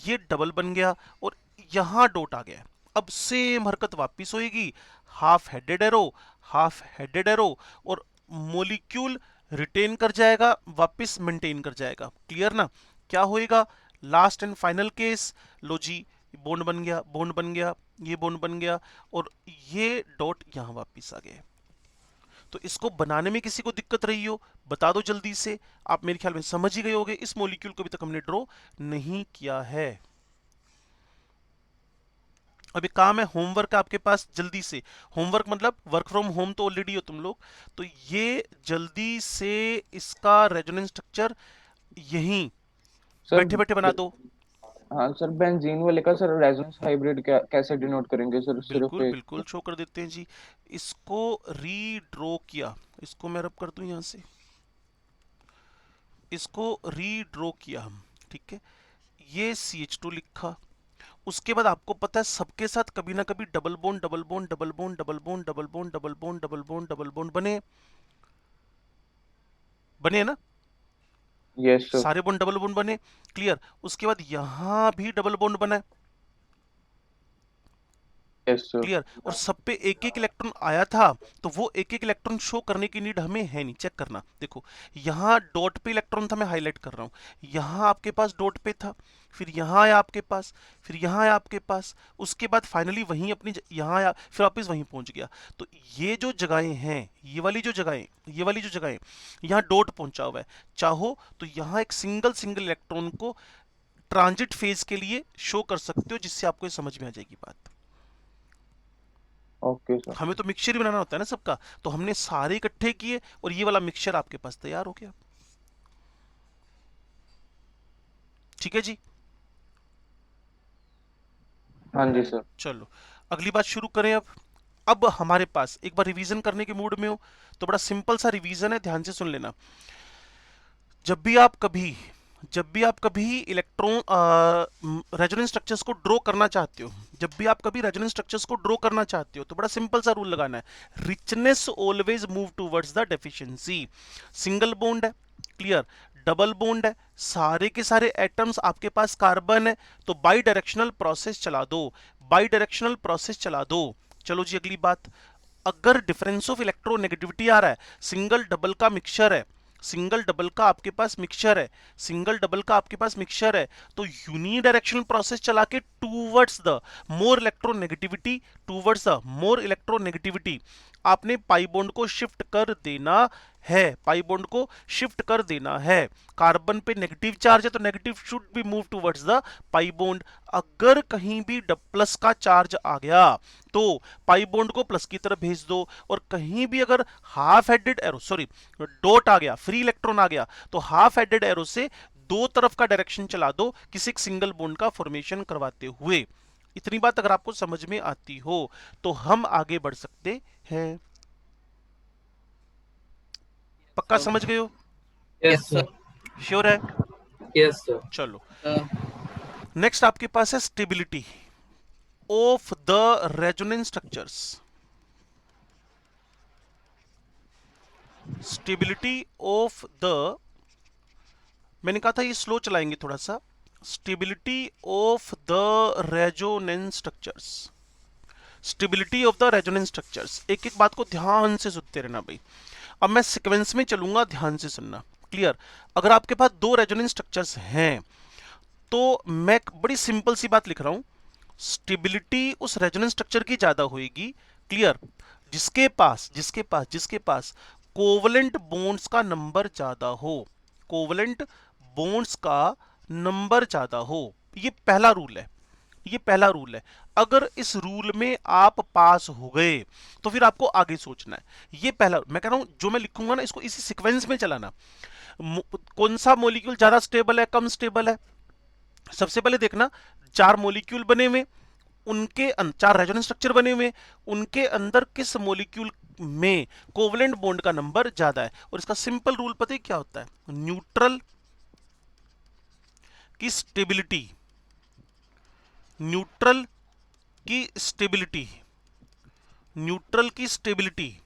ये डबल बन गया और यहां डॉट आ गया। अब सेम हरकत वापिस होएगी, half headed arrow, half headed arrow, और मॉलिक्यूल रिटेन कर जाएगा, वापस मेंटेन कर जाएगा, क्लियर ना। क्या होएगा? लास्ट एंड फाइनल केस, लो जी, बॉन्ड बन गया, बॉन्ड बन गया, ये बॉन्ड बन गया और ये डॉट यहां वापस आ गए। तो इसको बनाने में किसी को दिक्कत रही हो बता दो जल्दी से। आप मेरे ख्याल में समझ ही गए होगे, इस मॉलिक्यूल को अभी तक हमने ड्रॉ नहीं किया है। अभी काम है होमवर्क आपके पास, जल्दी से होमवर्क मतलब वर्क फ्रॉम होम तो ऑलरेडी हो तुम लोग, तो ये जल्दी से इसका रेजोनेंस स्ट्रक्चर यहीं बैठे बैठे बना दो। हाँ सर, बेंजीन वाले का सर रेजोनेंस हाइब्रिड कैसे डिनोट करेंगे सर? बिल्कुल बिल्कुल शो कर देते हैं जी। इसको रीड्रॉ किया, इसको मैं रब कर दूं यहां से, इसको रीड्रॉ किया हम, ठीक है। ये CH2 लिखा, उसके बाद आपको पता है सबके साथ कभी ना कभी double bond double bond double bond double bond double bond double bond double bond double bond बने बने ना। Yes sir. सारे बॉन्ड डबल बॉन्ड बने, क्लियर। उसके बाद यहां भी डबल बॉन्ड बना है, यस सर। क्लियर। और सब पे एक एक इलेक्ट्रॉन आया था, तो वो एक एक इलेक्ट्रॉन शो करने की नीड हमें है नहीं। चेक करना, देखो यहाँ डॉट पे इलेक्ट्रॉन था, मैं हाईलाइट कर रहा हूँ। यहाँ आपके पास डॉट पे था, फिर यहाँ आया आपके पास, फिर यहाँ आया आपके पास, उसके बाद फाइनली वहीं अपनी यहाँ आया, फिर वापस वहीं पहुंच गया। तो ये जो जगहें हैं, ये वाली जो जगहें, ये वाली जो जगहें, यहाँ डॉट पहुंचा हुआ है। चाहो तो यहाँ एक सिंगल सिंगल इलेक्ट्रॉन को ट्रांजिट फेज के लिए शो कर सकते हो, जिससे आपको समझ में आ जाएगी बात। Okay sir. हमें तो मिक्सचर ही बनाना होता है ना सबका, तो हमने सारे इकट्ठे किए और ये वाला मिक्सचर आपके पास तैयार हो गया, ठीक है जी। हाँ जी सर। चलो अगली बात शुरू करें। अब हमारे पास एक बार रिवीजन करने के मूड में हो तो बड़ा सिंपल सा रिवीजन है, ध्यान से सुन लेना। जब भी आप कभी इलेक्ट्रॉन रेजोनेंस स्ट्रक्चर्स को ड्रॉ करना चाहते हो, जब भी आप कभी रेजोनेंस स्ट्रक्चर्स को ड्रॉ करना चाहते हो तो बड़ा सिंपल सा रूल लगाना है, richness always move towards the deficiency. Single bond है, क्लियर, डबल बॉन्ड है, सारे के सारे एटम्स आपके पास कार्बन है, तो बाई डायरेक्शनल प्रोसेस चला दो, बाई डायरेक्शनल प्रोसेस चला दो। चलो जी अगली बात, अगर डिफरेंस ऑफ इलेक्ट्रोनेगेटिविटी आ रहा है, सिंगल डबल का मिक्सचर है, सिंगल डबल का आपके पास मिक्सचर है, सिंगल डबल का आपके पास मिक्सचर है, तो यूनिडायरेक्शनल प्रोसेस चला के towards the more electronegativity, towards the more electronegativity आपने पाई बॉन्ड को शिफ्ट कर देना है, पाई बॉन्ड को शिफ्ट कर देना है। कार्बन पे नेगेटिव चार्ज है तो negative should be move towards the pi bond. अगर कहीं भी प्लस का चार्ज आ गया तो पाई बॉन्ड को प्लस की तरफ भेज दो, और कहीं भी अगर half headed arrow sorry dot आ गया, फ्री इलेक्ट्रॉन आ गया, तो हाफ हेडेड एरो से दो तरफ का डायरेक्शन चला दो किसी एक सिंगल बॉन्ड का फॉर्मेशन करवाते हुए। इतनी बात अगर आपको समझ में आती हो तो हम आगे बढ़ सकते हैं। पक्का समझ गए हो? Yes sir. श्योर है? Yes sir. चलो नेक्स्ट आपके पास है stability of the resonance structures. Stability of the, मैंने कहा था ये स्लो चलाएंगे थोड़ा सा। Stability of the resonance structures, stability of the resonance structures. एक एक बात को ध्यान से सुनते रहना भाई। अब मैं सीक्वेंस में चलूंगा, ध्यान से सुनना, क्लियर। अगर आपके पास दो रेजोनेंस स्ट्रक्चर्स हैं तो मैं बड़ी सिंपल सी बात लिख रहा हूं, स्टेबिलिटी उस रेजोनेंस स्ट्रक्चर की ज्यादा होगी, क्लियर, जिसके पास कोवलेंट बॉन्ड्स का नंबर ज्यादा हो, कोवलेंट बॉन्ड्स का नंबर ज्यादा हो। ये पहला रूल है, ये पहला रूल है। अगर इस रूल में आप पास हो गए तो फिर आपको आगे सोचना है। ये पहला, मैं कह रहा हूं जो मैं लिखूंगा ना इसको इसी सीक्वेंस में चलाना। कौन सा मॉलिक्यूल ज्यादा स्टेबल है, कम स्टेबल है। सबसे पहले देखना 4 मॉलिक्यूल बने हुए, उनके 4 रेजोनेंस स्ट्रक्चर बने हुए, उनके अंदर किस मॉलिक्यूल में कोवलेंट बॉन्ड का नंबर ज्यादा है। और इसका सिंपल रूल पता है क्या होता है, न्यूट्रल की स्टेबिलिटी, न्यूट्रल की स्टेबिलिटी, न्यूट्रल की स्टेबिलिटी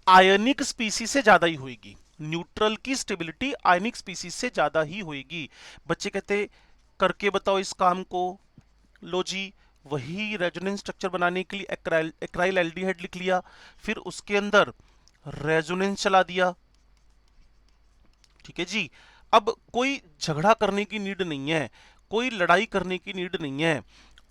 आयनिक स्पीसीज से ज्यादा ही होगी। न्यूट्रल की स्टेबिलिटी आयनिक स्पीसीज से ज्यादा ही होगी। बच्चे कहते करके बताओ इस काम को। लो जी, वही रेजोनेंस स्ट्रक्चर बनाने के लिए एक्राइल एल्डिहाइड लिख लिया, फिर उसके अंदर रेजोनेंस चला दिया। ठीक है जी। अब कोई झगड़ा करने की नीड नहीं है, कोई लड़ाई करने की नीड नहीं है।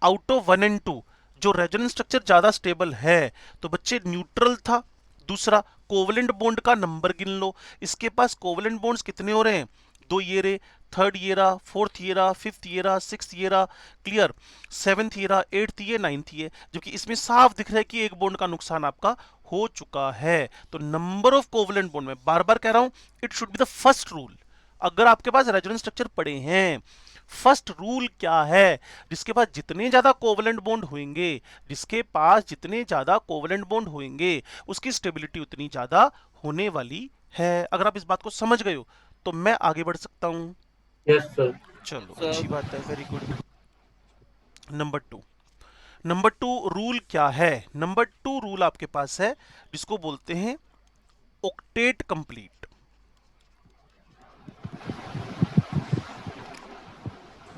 आउट ऑफ 1 एंड 2 जो रेजोनेंस स्ट्रक्चर ज्यादा स्टेबल है तो बच्चे न्यूट्रल था। दूसरा, कोवलेंट बॉन्ड का नंबर गिन लो। इसके पास कोवलेंट बॉन्ड्स कितने हो रहे हैं, 2 ये रहे, 3rd ये रहा, 4th ये रहा, 5th ये रहा, 6th ये रहा, क्लियर, 7th ये रहा, 8th ये, 9th ये। जबकि इसमें साफ दिख रहा है कि एक बॉन्ड का नुकसान आपका हो चुका है। तो नंबर ऑफ कोवलेंट बॉन्ड, में बार बार कह रहा हूं, it should be the first rule. अगर आपके पास रेजोनेंस स्ट्रक्चर पड़े हैं, फर्स्ट रूल क्या है, जिसके पास जितने ज्यादा कोवलेंट बॉन्ड होंगे, जिसके पास जितने ज्यादा कोवलेंट बॉन्ड होंगे उसकी स्टेबिलिटी उतनी ज्यादा होने वाली है। अगर आप इस बात को समझ गए हो तो मैं आगे बढ़ सकता हूं। Yes sir. चलो सर। अच्छी बात है, very good. Number two rule क्या है, नंबर 2 रूल आपके पास है जिसको बोलते हैं ऑक्टेट कंप्लीट।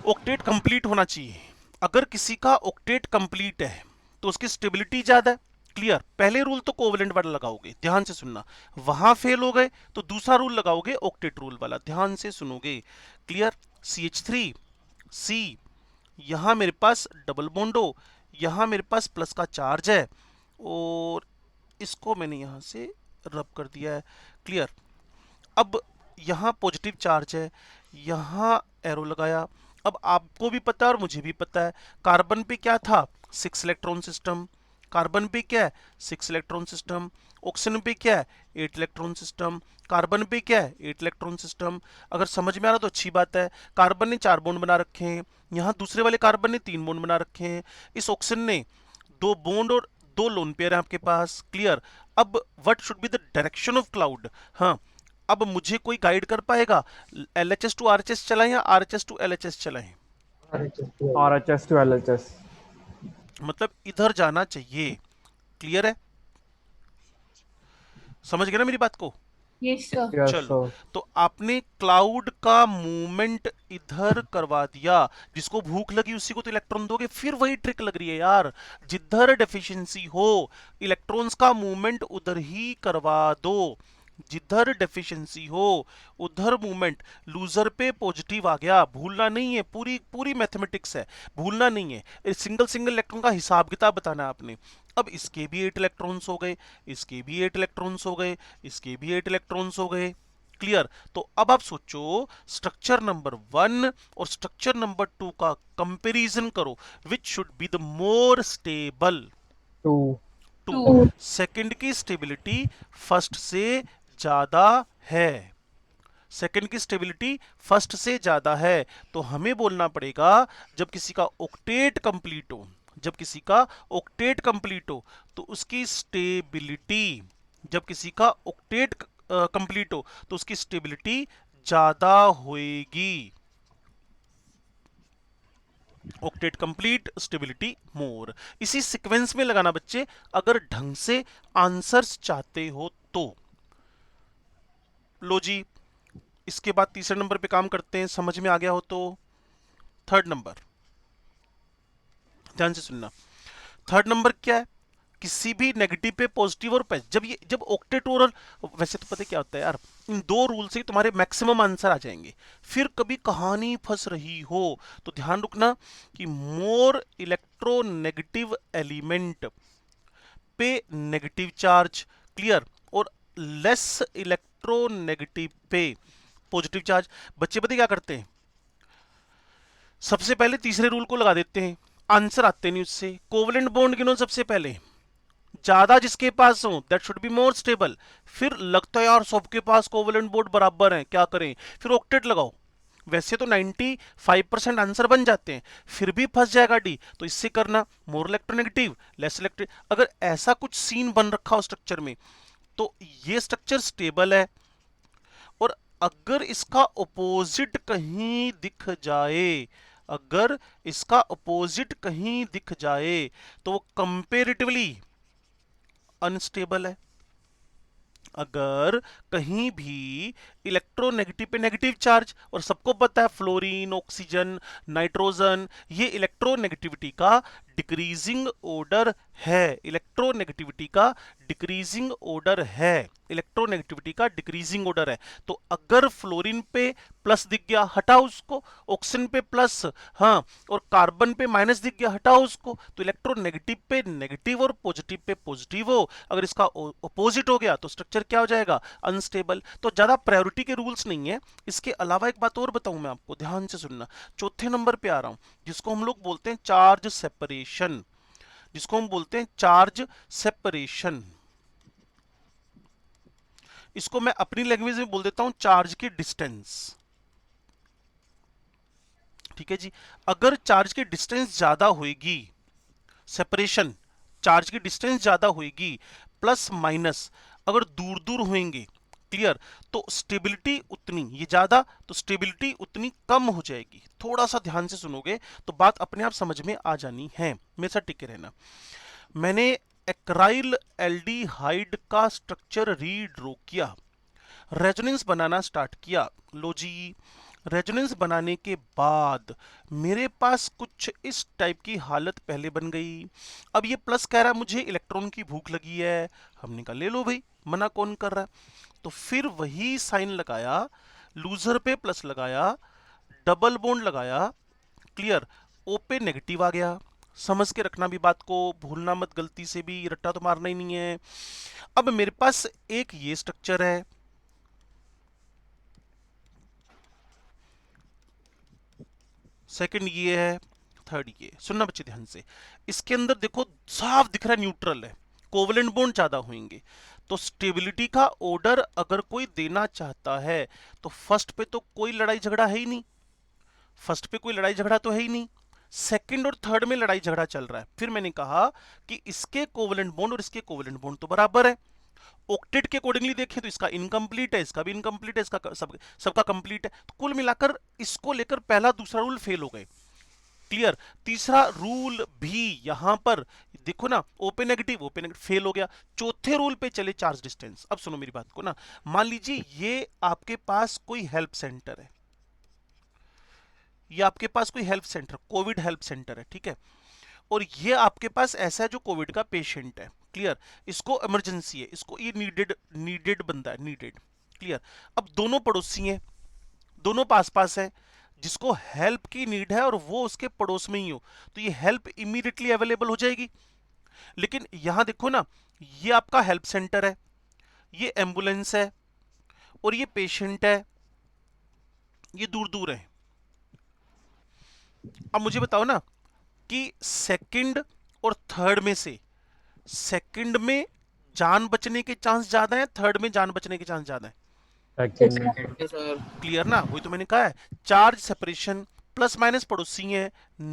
ऑक्टेट कंप्लीट होना चाहिए। अगर किसी का ऑक्टेट कंप्लीट है तो उसकी स्टेबिलिटी ज्यादा है, क्लियर। पहले रूल तो कोवलेंट वाला लगाओगे, ध्यान से सुनना। वहां फेल हो गए तो दूसरा रूल लगाओगे ऑक्टेट रूल वाला, ध्यान से सुनोगे, क्लियर। CH3 C, यहां मेरे पास डबल बॉन्ड हो, यहां मेरे पास प्लस का चार्ज है और इसको मैंने यहां से रब कर दिया है, क्लियर। अब यहां पॉजिटिव चार्ज है, यहां एरो लगाया। अब आपको भी पता है और मुझे भी पता है कार्बन पे क्या था, 6 इलेक्ट्रॉन सिस्टम। कार्बन पे क्या है, 6 इलेक्ट्रॉन सिस्टम। ऑक्सीजन पे क्या है, 8 इलेक्ट्रॉन सिस्टम। कार्बन पे क्या है, 8 इलेक्ट्रॉन सिस्टम। अगर समझ में आ रहा तो अच्छी बात है। कार्बन ने 4 बॉन्ड बना रखे हैं, यहाँ दूसरे वाले कार्बन ने 3 बॉन्ड बना रखे हैं, इस ऑक्सीजन ने 2 बॉन्ड और 2 लोन पेयर है आपके पास, क्लियर। अब what should be the direction of cloud, हाँ। अब मुझे कोई गाइड कर पाएगा, LHS टू RHS चलाएं या RHS टू LHS चलाएं? RHS to LHS। मतलब इधर जाना चाहिए, क्लियर है, समझ गए ना मेरी बात को? Yes, sir. Yes, चलो, sir. तो आपने क्लाउड का मूवमेंट इधर करवा दिया, जिसको भूख लगी उसी को तो इलेक्ट्रॉन दोगे। फिर वही ट्रिक लग रही है यार, जिधर डेफिशिएंसी हो इलेक्ट्रॉन्स का मूवमेंट उधर ही करवा दो, जिधर डेफिशिएंसी हो उधर मूवमेंट। लूजर पे पॉजिटिव आ गया, भूलना नहीं है, पूरी पूरी मैथमेटिक्स है, भूलना नहीं है। सिंगल सिंगल इलेक्ट्रॉन का हिसाब किताब बताना है आपने। अब इसके भी 8 इलेक्ट्रॉन्स हो गए, इसके भी 8 इलेक्ट्रॉन्स हो गए, इसके भी 8 इलेक्ट्रॉन्स हो गए, क्लियर। तो अब आप सोचो स्ट्रक्चर नंबर 1 और स्ट्रक्चर नंबर 2 का कंपैरिजन करो, which should be the more stable. 2। Second की स्टेबिलिटी फर्स्ट से ज्यादा है, सेकंड की स्टेबिलिटी फर्स्ट से ज्यादा है। तो हमें बोलना पड़ेगा जब किसी का ऑक्टेट कंप्लीट हो, जब किसी का ऑक्टेट कंप्लीट हो तो उसकी स्टेबिलिटी, जब किसी का ऑक्टेट कंप्लीट हो तो उसकी स्टेबिलिटी ज्यादा होएगी। ऑक्टेट कंप्लीट, स्टेबिलिटी मोर। इसी सीक्वेंस में लगाना बच्चे, अगर ढंग से आंसर्स चाहते हो तो। लो जी, इसके बाद तीसरे नंबर पे काम करते हैं, समझ में आ गया हो तो। 3rd नंबर, ध्यान से सुनना। 3rd नंबर क्या है, किसी भी नेगेटिव पे पॉजिटिव और जब ऑक्टेट ओरल, वैसे तो पता है क्या होता है यार, इन दो रूल से तुम्हारे मैक्सिमम आंसर आ जाएंगे। फिर कभी कहानी फंस रही हो तो ध्यान रखना कि मोर इलेक्ट्रोनेगेटिव एलिमेंट पे नेगेटिव चार्ज, क्लियर, और लेस इलेक्ट्रोनेगेटिव पे पॉजिटिव चार्ज। बच्चे पता है क्या करते हैं, सबसे पहले तीसरे रूल को लगा देते हैं, आंसर आते नहीं उससे। कोवलेंट बॉन्ड गिनो सबसे पहले, ज्यादा जिसके पास हो that should be more stable. फिर लगता है यार सबके पास कोवलेंट बॉन्ड बराबर हैं, क्या करें, फिर ऑक्टेट लगाओ। वैसे तो 95% आंसर बन जाते हैं, फिर भी फंस जाएगा डी, तो इससे करना मोर इलेक्ट्रोनेगेटिव लेस इलेक्ट्रिक। अगर ऐसा कुछ सीन बन रखा हो स्ट्रक्चर में तो ये स्ट्रक्चर स्टेबल है, और अगर इसका ऑपोजिट कहीं दिख जाए, अगर इसका ऑपोजिट कहीं दिख जाए तो वो कंपेरेटिवली अनस्टेबल है। अगर कहीं भी इलेक्ट्रोनेगेटिव पे नेगेटिव चार्ज, और सबको पता है फ्लोरीन, ऑक्सीजन, नाइट्रोजन, ये इलेक्ट्रोनेगेटिविटी का डिक्रीजिंग ऑर्डर है, इलेक्ट्रोनेगेटिविटी का डिक्रीजिंग ऑर्डर है, इलेक्ट्रोनेगेटिविटी का डिक्रीजिंग ऑर्डर है। तो अगर फ्लोरीन पे प्लस दिख गया हटाओ उसको, ऑक्सीजन पे प्लस, हाँ, और कार्बन पे माइनस दिख गया हटाओ उसको, तो इलेक्ट्रोनेगेटिव पे नेगेटिव और पॉजिटिव पे पॉजिटिव हो, अगर इसका ऑपोजिट हो गया तो स्ट्रक्चर क्या हो जाएगा, अनस्टेबल। तो ज्यादा प्रायोरिटी के रूल्स नहीं है। इसके अलावा एक बात और बताऊं मैं आपको, ध्यान से सुनना, चौथे नंबर पे आ रहा हूं, जिसको हम लोग बोलते हैं चार्ज सेपरेशन, जिसको हम बोलते हैं चार्ज सेपरेशन। इसको मैं अपनी लैंग्वेज में बोल देता हूं चार्ज की डिस्टेंस। ठीक है जी, अगर चार्ज की डिस्टेंस ज्यादा होगी, सेपरेशन, चार्ज की डिस्टेंस ज्यादा होगी, प्लस माइनस अगर दूर दूर होंगे, क्लियर, तो स्टेबिलिटी उतनी, ये ज्यादा तो स्टेबिलिटी उतनी कम हो जाएगी। थोड़ा सा ध्यान से सुनोगे तो बात अपने आप समझ में आ जानी है, मेरे साथ टिके रहना। मैंने एक्राइल एल्डिहाइड का स्ट्रक्चर रीड्रॉ किया, रेजोनेंस बनाना स्टार्ट किया। लो जी, रेजोनेंस बनाने के बाद मेरे पास कुछ इस टाइप की हालत पहले बन गई। अब ये प्लस कह रहा है मुझे इलेक्ट्रॉन की भूख लगी है, हमने कहा ले लो भाई, मना कौन कर रहा है। तो फिर वही साइन लगाया, लूजर पे प्लस लगाया, डबल बॉन्ड लगाया, क्लियर, ओ पे नेगेटिव आ गया। समझ के रखना भी बात को, भूलना मत गलती से भी, रट्टा तो मारना ही नहीं है। अब मेरे पास एक ये स्ट्रक्चर है, सेकंड ये है, थर्ड ये। सुनना बच्चे ध्यान से, इसके अंदर देखो साफ दिख रहा है न्यूट्रल है, कोवलेंट बॉन्ड ज्यादा होंगे। तो स्टेबिलिटी का ऑर्डर अगर कोई देना चाहता है तो फर्स्ट पे तो कोई लड़ाई झगड़ा है ही नहीं, फर्स्ट पे कोई लड़ाई झगड़ा तो है ही नहीं, सेकंड और थर्ड में लड़ाई झगड़ा चल रहा है। फिर मैंने कहा कि इसके कोवलेंट बॉन्ड और इसके कोवलेंट बॉन्ड तो बराबर है। ऑक्टेट के अकॉर्डिंगली देखें तो इसका इनकम्प्लीट है, इसका भी इनकम्प्लीट है, इसका सबका कंप्लीट है। तो कुल मिलाकर इसको लेकर पहला दूसरा रूल फेल हो गए, क्लियर। तीसरा रूल भी यहां पर देखो ना, ओपन नेगेटिव फेल हो गया। चौथे रूल पे चले, चार्ज डिस्टेंस। अब सुनो मेरी बात को ना, मान लीजिए ये आपके पास कोई हेल्प सेंटर है, ये आपके पास कोई help centre, Covid help centre है, ठीक है, और ये आपके पास ऐसा है जो कोविड का पेशेंट है, क्लियर, इसको इमरजेंसी है, इसको ये नीडेड बंदा है, नीडेड, क्लियर। अब दोनों पड़ोसी हैं, दोनों पास पास हैं, जिसको हेल्प की नीड है और वो उसके पड़ोस में ही हो, तो ये हेल्प इमीडिएटली अवेलेबल हो जाएगी। लेकिन यहां देखो ना, ये आपका हेल्प सेंटर है, ये एम्बुलेंस है, और ये पेशेंट है, ये दूर दूर है। अब मुझे बताओ ना कि सेकंड और थर्ड में से सेकंड में जान बचने के चांस ज्यादा है, थर्ड में जान बचने के चांस ज्यादा है, सर क्लियर ना, वही तो मैंने कहा है, चार्ज सेपरेशन, प्लस माइनस पड़ोसी हैं,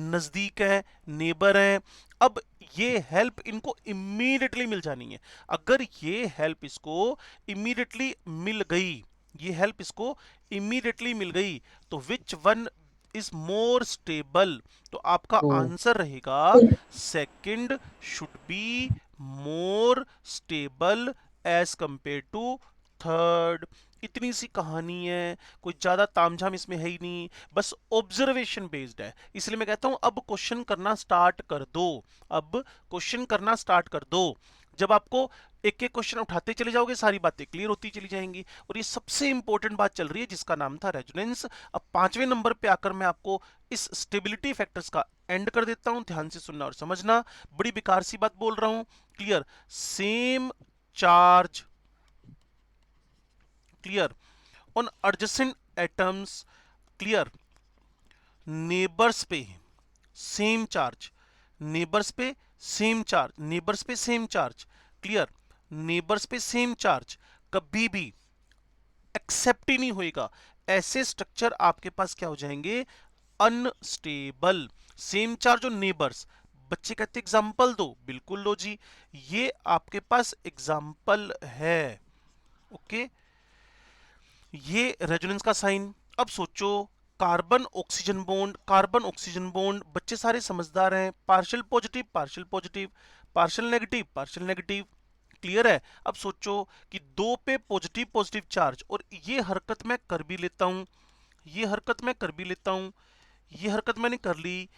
नजदीक है, नेबर है। अब ये हेल्प इनको इमीडिएटली मिल जानी है। अगर ये हेल्प इसको इमीडिएटली मिल गई, ये हेल्प इसको इमीडिएटली मिल गई, तो which one is more stable, तो आपका आंसर रहेगा second should be more stable as compared to third. इतनी सी कहानी है, कोई ज्यादा तामझाम इसमें है ही नहीं, बस ऑब्जर्वेशन बेस्ड है। इसलिए मैं कहता हूं अब क्वेश्चन करना स्टार्ट कर दो, अब क्वेश्चन करना स्टार्ट कर दो। जब आपको एक एक क्वेश्चन उठाते चले जाओगे सारी बातें क्लियर होती चली जाएंगी। और ये सबसे इंपॉर्टेंट बात चल रही है जिसका नाम था रेजोनेंस। अब 5वें नंबर पे आकर मैं आपको इस स्टेबिलिटी फैक्टर्स का एंड कर देता हूं, ध्यान से सुनना और समझना। बड़ी बेकार सी बात बोल रहा हूं, clear. Same charge, clear, on adjacent atoms, clear, neighbours पे सेम चार्ज, नेबर्स पे सेम चार्ज, नेबर्स पे सेम चार्ज, क्लियर, नेबर्स पे सेम चार्ज कभी भी एक्सेप्ट ही नहीं होएगा। ऐसे स्ट्रक्चर आपके पास क्या हो जाएंगे, अनस्टेबल। सेम चार्ज और नेबर्स, बच्चे कहते एग्जाम्पल दो, बिल्कुल लो जी, ये आपके पास एग्जाम्पल है। ओके, ये रेजोनेंस का साइन। अब सोचो carbon oxygen bond, carbon oxygen bond, बच्चे सारे समझदार हैं, partial positive partial positive, partial negative partial negative, clear है। अब सोचो कि दो पे पॉजिटिव पॉजिटिव चार्ज, और ये हरकत मैं कर भी लेता हूं, ये हरकत मैं कर भी लेता हूं, ये हरकत मैंने कर ली,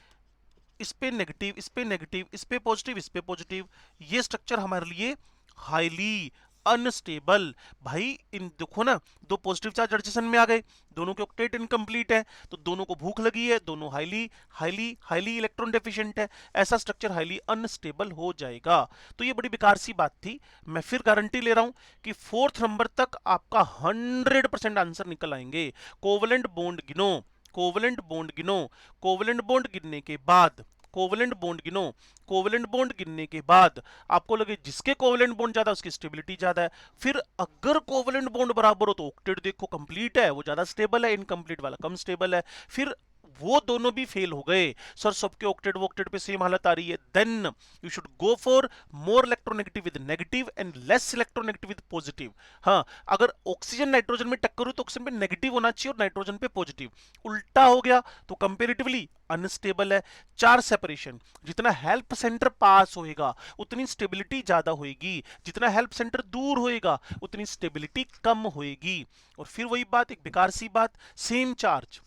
इस पे नेगेटिव, इस पे नेगेटिव, इस पे पॉजिटिव, इस पे पॉजिटिव, ये स्ट्रक्चर हमारे लिए हाईली अनस्टेबल। भाई इन देखो ना, दो पॉजिटिव चार्ज एडजेसेंट में आ गए, दोनों के ऑक्टेट इनकम्प्लीट है, तो दोनों को भूख लगी है, दोनों highly highly highly electron deficient है, ऐसा स्ट्रक्चर हाईली अनस्टेबल हो जाएगा। तो ये बड़ी बेकार सी बात थी। मैं फिर गारंटी ले रहा हूं कि 4th नंबर तक आपका 100% आंसर निकल आएंगे। कोवलेंट बॉन्ड गिनो, कोवलेंट बॉन्ड गिनो, कोवलेंट बॉन्ड गिनने के बाद, कोवलेंट बॉन्ड गिनो, कोवलेंट बॉन्ड गिनने के बाद आपको लगे जिसके कोवलेंट बॉन्ड ज्यादा उसकी स्टेबिलिटी ज्यादा है। फिर अगर कोवलेंट बॉन्ड बराबर हो तो ऑक्टेट देखो कंप्लीट है, वो ज्यादा स्टेबल है, इनकम्प्लीट वाला कम स्टेबल है। फिर वो दोनों भी फेल हो गए, सर सबके ऑक्टेट वोक्टेट पे सेम हालत आ रही है, then you should go for more electronegative with negative and less electronegative with positive. हाँ, अगर ऑक्सीजन नाइट्रोजन में टक्कर हो तो ऑक्सीजन पे नेगेटिव होना चाहिए और नाइट्रोजन पे पॉजिटिव। उल्टा हो गया तो कंपेरेटिवली अनस्टेबल है। 4 सेपरेशन, जितना हेल्प सेंटर पास होएगा उतनी स्टेबिलिटी ज्यादा होएगी, जितना हेल्प सेंटर दूर होएगा उतनी स्टेबिलिटी कम होएगी। और फिर वही बात, एक बेकार सी बात, सेम चार्ज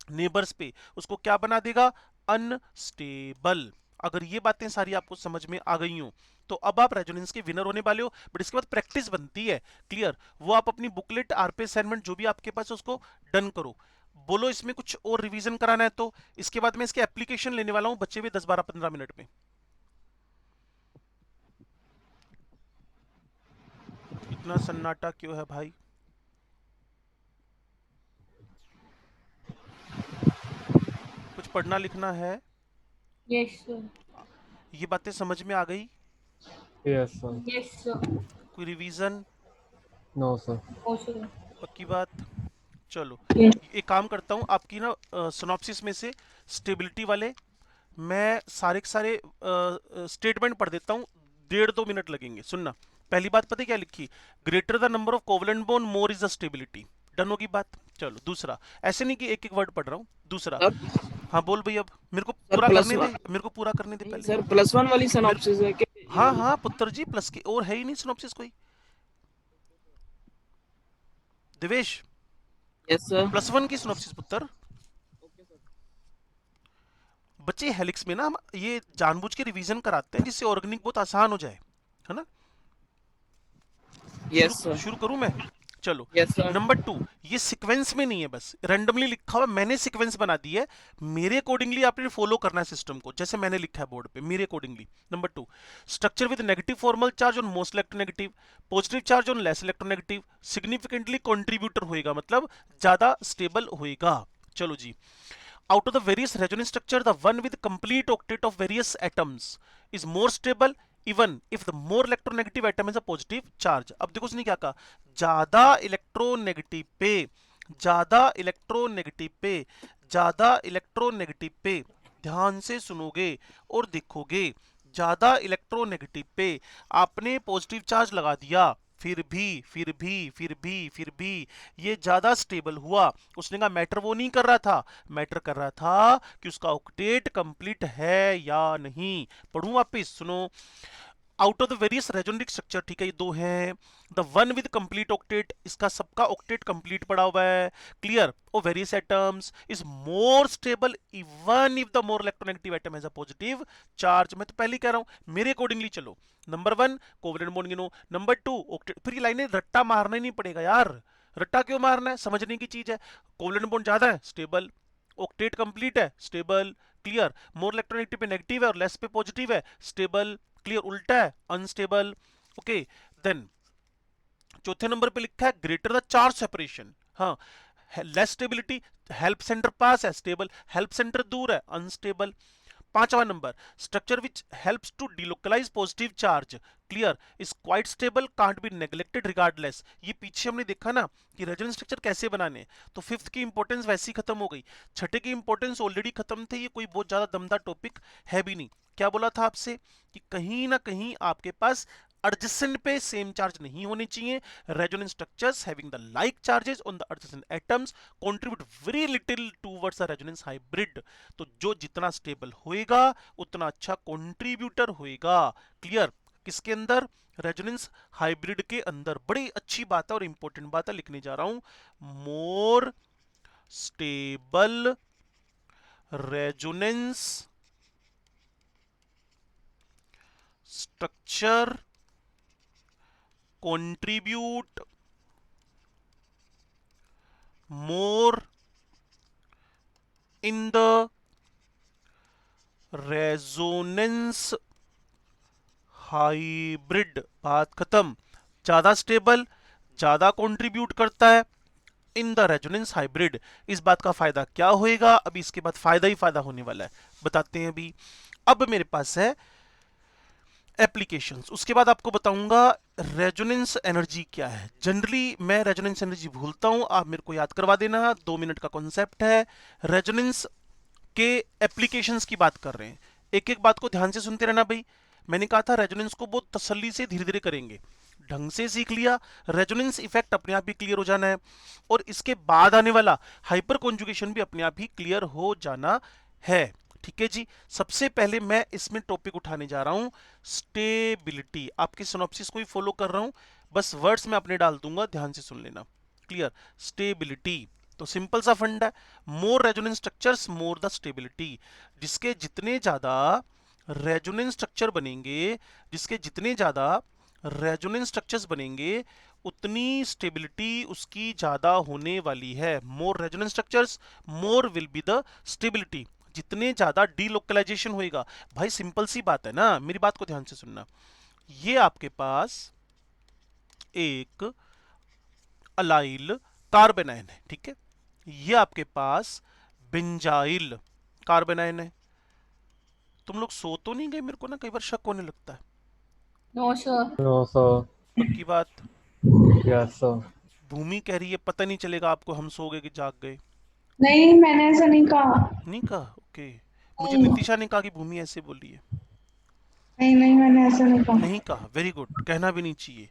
नेबर्स पे, उसको क्या बना देगा, अनस्टेबल। अगर ये बातें सारी आपको समझ में आ गई हो तो अब आप रेजोनेंस के विनर होने वाले हो। बट इसके बाद प्रैक्टिस बनती है, क्लियर, वो आप अपनी बुकलेट आरपी असाइनमेंट जो भी आपके पास है उसको डन करो। बोलो इसमें कुछ और रिवीजन कराना है तो इसके बाद मैं इसके एप्लीकेशन लेने वाला हूं, बच्चे भी 10-12-15 मिनट में। इतना सन्नाटा क्यों है भाई? कुछ पढ़ना लिखना है? Yes sir. ये बातें समझ में आ गई? Yes sir. Yes sir. कोई revision? No sir. Oh sir. पक्की बात? चलो Yes. एक काम करता हूँ, आपकी ना सिनॉप्सिस में से स्टेबिलिटी वाले मैं सारे के सारे स्टेटमेंट पढ़ देता हूँ, 1.5-2 मिनट लगेंगे। सुनना, पहली बात पता है क्या लिखी, greater the number of covalent bond more is the stability. Done होगी बात? चलो दूसरा, ऐसे नहीं कि एक एक वर्ड पढ़ रहा हूँ। दूसरा, हाँ बोल भाई, अब मेरे को पूरा करने दे, मेरे को पूरा करने दे पहले। सर +1 वाली सिनॉप्सिस है क्या? हाँ हाँ पुत्र जी, प्लस के और है ही नहीं सिनॉप्सिस कोई। Divesh, yes sir. +1 की सिनॉप्सिस पुत्र। बच्चे हेलिक्स में ना हम ये जानबूझ के रिवीजन कराते हैं जिससे ऑर्गेनिक बहुत आसान हो जाए, है ना? Yes sir. शुरू करूं मैं? चलो यस सर। नंबर 2, ये सीक्वेंस में नहीं है, बस रैंडमली लिखा हुआ, मैंने सीक्वेंस बना दी है, मेरे अकॉर्डिंगली आपने फॉलो करना है सिस्टम को, जैसे मैंने लिखा है बोर्ड पे, मेरे accordingly. Number 2, structure with negative formal charge on most electronegative, positive charge on less electronegative, significantly contributor होएगा, मतलब ज्यादा स्टेबल होएगा। चलो जी, out of the various resonance structure the one with complete octet of various atoms is more stable even if the more electronegative atom has a positive charge। अब देखो उसने क्या कहा, ज्यादा इलेक्ट्रोनेगेटिव पे, ज्यादा इलेक्ट्रोनेगेटिव पे, ज्यादा इलेक्ट्रोनेगेटिव पे, ध्यान से सुनोगे और देखोगे, ज्यादा इलेक्ट्रोनेगेटिव पे आपने पॉजिटिव चार्ज लगा दिया, फिर भी ये ज्यादा स्टेबल हुआ। उसने कहा मैटर वो नहीं कर रहा था, मैटर कर रहा था कि उसका ऑक्टेट कंप्लीट है या नहीं। पढ़ूं वापिस, सुनो, out of the various resonating structure, ठीक है, ये दो हैं, the one with complete octet, इसका सबका ऑक्टेट कंप्लीट पड़ा हुआ है, clear, oh various atoms is more stable even if the more electronegative atom has a positive charge. मैं तो पहले ही कह रहा हूं, मेरे अकॉर्डिंगली चलो, नंबर 1 कोवेलेंट बॉन्ड गिनो, नंबर 2 ऑक्टेट। फिर ये लाइनें रट्टा मारना ही नहीं पड़ेगा यार, रट्टा क्यों मारना है, समझने की चीज है। कोवेलेंट बॉन्ड ज्यादा है, स्टेबल, ऑक्टेट कंप्लीट है, स्टेबल, क्लियर, मोर इलेक्ट्रोनेगेटिव पे नेगेटिव है और लेस पे पॉजिटिव है, स्टेबल, क्लियर, उल्टा है, अनस्टेबल। ओके, देन चौथे नंबर पे लिखा है ग्रेटर द चार्ज सेपरेशन, हाँ, लेस स्टेबिलिटी, हेल्प सेंटर पास है, स्टेबल, हेल्प सेंटर दूर है, अनस्टेबल। पांचवा number, structure which helps to delocalise positive charge, clear, is quite stable, can't be neglected regardless. ये पीछे हमने देखा ना कि रेजोनेंस स्ट्रक्चर कैसे बनाने, तो फिफ्थ की इंपॉर्टेंस वैसी खत्म हो गई, छठे की इंपॉर्टेंस ऑलरेडी खत्म थे, ये कोई बहुत ज्यादा दमदार टॉपिक है भी नहीं। क्या बोला था आपसे कि कहीं ना कहीं आपके पास adjacent पे सेम चार्ज नहीं होने चाहिए, resonance structures having the like charges on the adjacent atoms contribute very little towards the resonance hybrid. तो जो जितना स्टेबल होएगा उतना अच्छा कंट्रीब्यूटर होएगा, क्लियर, किसके अंदर, रेजोनेंस हाइब्रिड के अंदर। बड़ी अच्छी बात है और इंपॉर्टेंट बात है, लिखने जा रहा हूं, more stable resonance structure contribute more in the resonance hybrid। बात खत्म, ज्यादा स्टेबल, ज्यादा कंट्रीब्यूट करता है इन द रेजोनेंस हाइब्रिड। इस बात का फायदा क्या होएगा, अभी इसके बाद फायदा ही फायदा होने वाला है, बताते हैं अभी। अब मेरे पास है एप्लीकेशंस, उसके बाद आपको बताऊंगा रेजोनेंस एनर्जी क्या है। जनरली मैं रेजोनेंस एनर्जी भूलता हूं, आप मेरे को याद करवा देना, 2 मिनट का कॉन्सेप्ट है। रेजोनेंस के एप्लीकेशंस की बात कर रहे हैं, एक एक बात को ध्यान से सुनते रहना भाई। मैंने कहा था रेजोनेंस को बहुत तसल्ली से धीरे धीरे करेंगे, ढंग से सीख लिया, रेजोनेंस इफेक्ट अपने आप भी क्लियर हो जाना है, और इसके बाद आने वाला हाइपर कॉन्जुगेशन भी अपने आप ही क्लियर हो जाना है, ठीक है जी। सबसे पहले मैं इसमें टॉपिक उठाने जा रहा हूं स्टेबिलिटी, आपकी सिनॉप्सिस को ही फॉलो कर रहा हूं, बस वर्ड्स में अपने डाल दूंगा, ध्यान से सुन लेना, क्लियर। स्टेबिलिटी तो सिंपल सा फंड है, मोर resonance structures more the stability. जिसके जितने ज्यादा रेजोनेंस स्ट्रक्चर बनेंगे, जिसके जितने ज्यादा रेजोनेंस स्ट्रक्चर्स बनेंगे उतनी स्टेबिलिटी उसकी ज्यादा होने वाली है। मोर resonance structures more will be the stability, जितने ज्यादा डीलोकलाइजेशन होएगा। भाई सिंपल सी बात है ना, मेरी बात को ध्यान से सुनना, ये आपके पास एक अलाइल कार्बन आयन है, ठीक है, ये आपके पास बेंजाइल कार्बन आयन है। तुम लोग सो तो नहीं गए, मेरे को ना कई बार शक होने लगता है, नो सर। No, sir. पक्की बात। Yes, sir. भूमि कह रही है पता नहीं चलेगा आपको हम सो गए कि जाग गए। नहीं, मैंने ऐसा नहीं कहा। नहीं कहा, ओके, मुझे नहीं नितिशा ने कहा कि भूमि ऐसे बोली है। नहीं नहीं, मैंने ऐसा नहीं कहा। नहीं कहा, वेरी गुड, कहना भी नहीं चाहिए।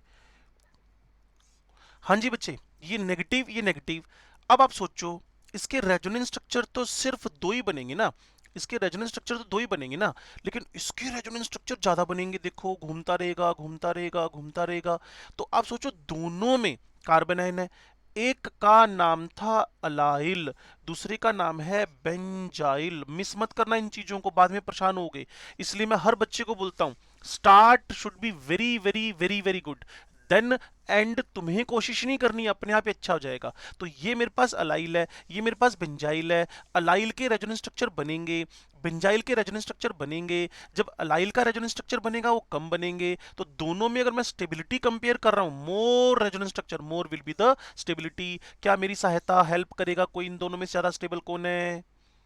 हाँ जी बच्चे, ये नेगेटिव, ये नेगेटिव। अब आप सोचो इसके रेजोनेंस स्ट्रक्चर तो सिर्फ दो ही बनेंगे ना, इसके रेजोनेंस स्ट्रक्चर तो दो ही बनेंगे ना, लेकिन इसके रेजोनेंस स्ट्रक्चर ज्यादा बनेंगे, देखो घूमता रहेगा घूमता रहेगा घूमता रहेगा। तो आप सोचो दोनों में कार्बन आयन है, एक का नाम था अलाइल, दूसरे का नाम है बेंजाइल। मिस मत करना इन चीजों को, बाद में परेशान हो गए। इसलिए मैं हर बच्चे को बोलता हूं start should be very very very very good, then and तुम्हें कोशिश नहीं करनी, अपने आप ही अच्छा हो जाएगा। तो ये मेरे पास अलाइल है, ये मेरे पास बेंजाइल है, अलाइल के रेजोनेंस स्ट्रक्चर बनेंगे, बेंजाइल के रेजोनेंस स्ट्रक्चर बनेंगे। जब अलाइल का रेजोनेंस स्ट्रक्चर बनेगा वो कम बनेंगे, तो दोनों में अगर मैं स्टेबिलिटी कंपेयर कर रहा हूं, मोर resonance structure more will be the stability. क्या मेरी सहायता हेल्प करेगा कोई इन दोनों में से ज्यादा स्टेबल कौन है?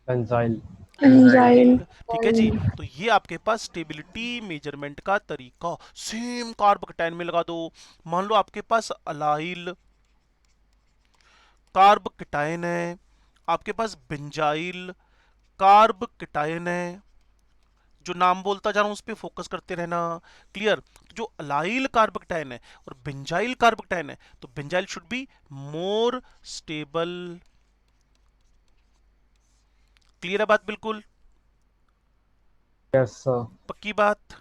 Benzyl. एंजाइल। ठीक है जी, तो ये आपके पास स्टेबिलिटी मेजरमेंट का तरीका। सेम कार्ब कैटायन में लगा दो, मान लो आपके पास अलाइल कार्ब कैटायन है, आपके पास बेंजाइल कार्ब कैटायन है, जो नाम बोलता जा रहा हूं उस पर फोकस करते रहना, क्लियर। तो जो अलाइल कार्ब कैटायन है और बेंजाइल कार्ब कैटायन है, तो benzyl should be more stable. Clear है बात बिल्कुल? Yes, sir. पक्की बात?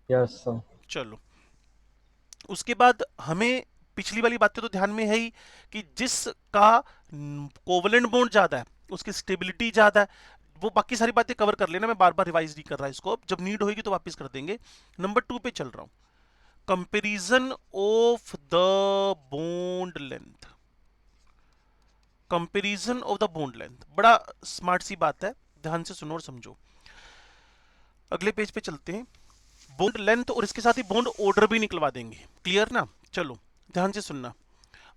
Yes, sir. चलो, उसके बाद हमें पिछली वाली बातें तो ध्यान में है ही कि जिसका कोवलेंट बॉन्ड ज्यादा है उसकी स्टेबिलिटी ज्यादा है, वो बाकी सारी बातें कवर कर लेना, मैं बार बार रिवाइज नहीं कर रहा इसको, अब जब नीड होगी तो वापस कर देंगे। नंबर 2 पे चल रहा हूं, comparison of the bond length. Comparison of the bond length बड़ा स्मार्ट सी बात है, ध्यान से सुनो और समझो। अगले पेज पे चलते हैं, बॉन्ड लेंथ और इसके साथ ही बॉन्ड ऑर्डर भी निकलवा देंगे, क्लियर ना? चलो ध्यान से सुनना।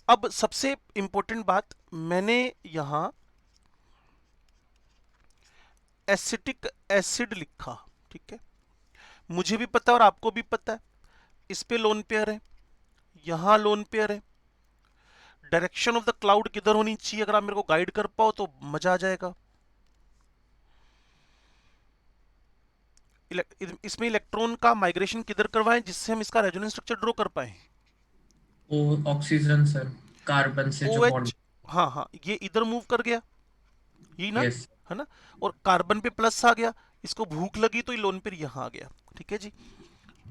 अब सबसे इंपॉर्टेंट बात, मैंने यहां एसिटिक एसिड लिखा, ठीक है, मुझे भी पता है और आपको भी पता है, इस पे लोन पेयर है, यहां लोन पेयर है। डायरेक्शन ऑफ द क्लाउड किधर होनी चाहिए, अगर आप मेरे को गाइड कर पाओ तो मजा आ जाएगा। इसमें इलेक्ट्रॉन का माइग्रेशन किधर करवाएं जिससे हम इसका रेजोनेंस स्ट्रक्चर ड्रॉ कर पाए? वो ऑक्सीजन सर, कार्बन से जो बॉन्ड। OH, हाँ हाँ, ये इधर मूव कर गया, यही ना, यस। है ना, और कार्बन पे प्लस आ गया, इसको भूख लगी तो ये लोन पेयर यहां आ गया, ठीक है जी।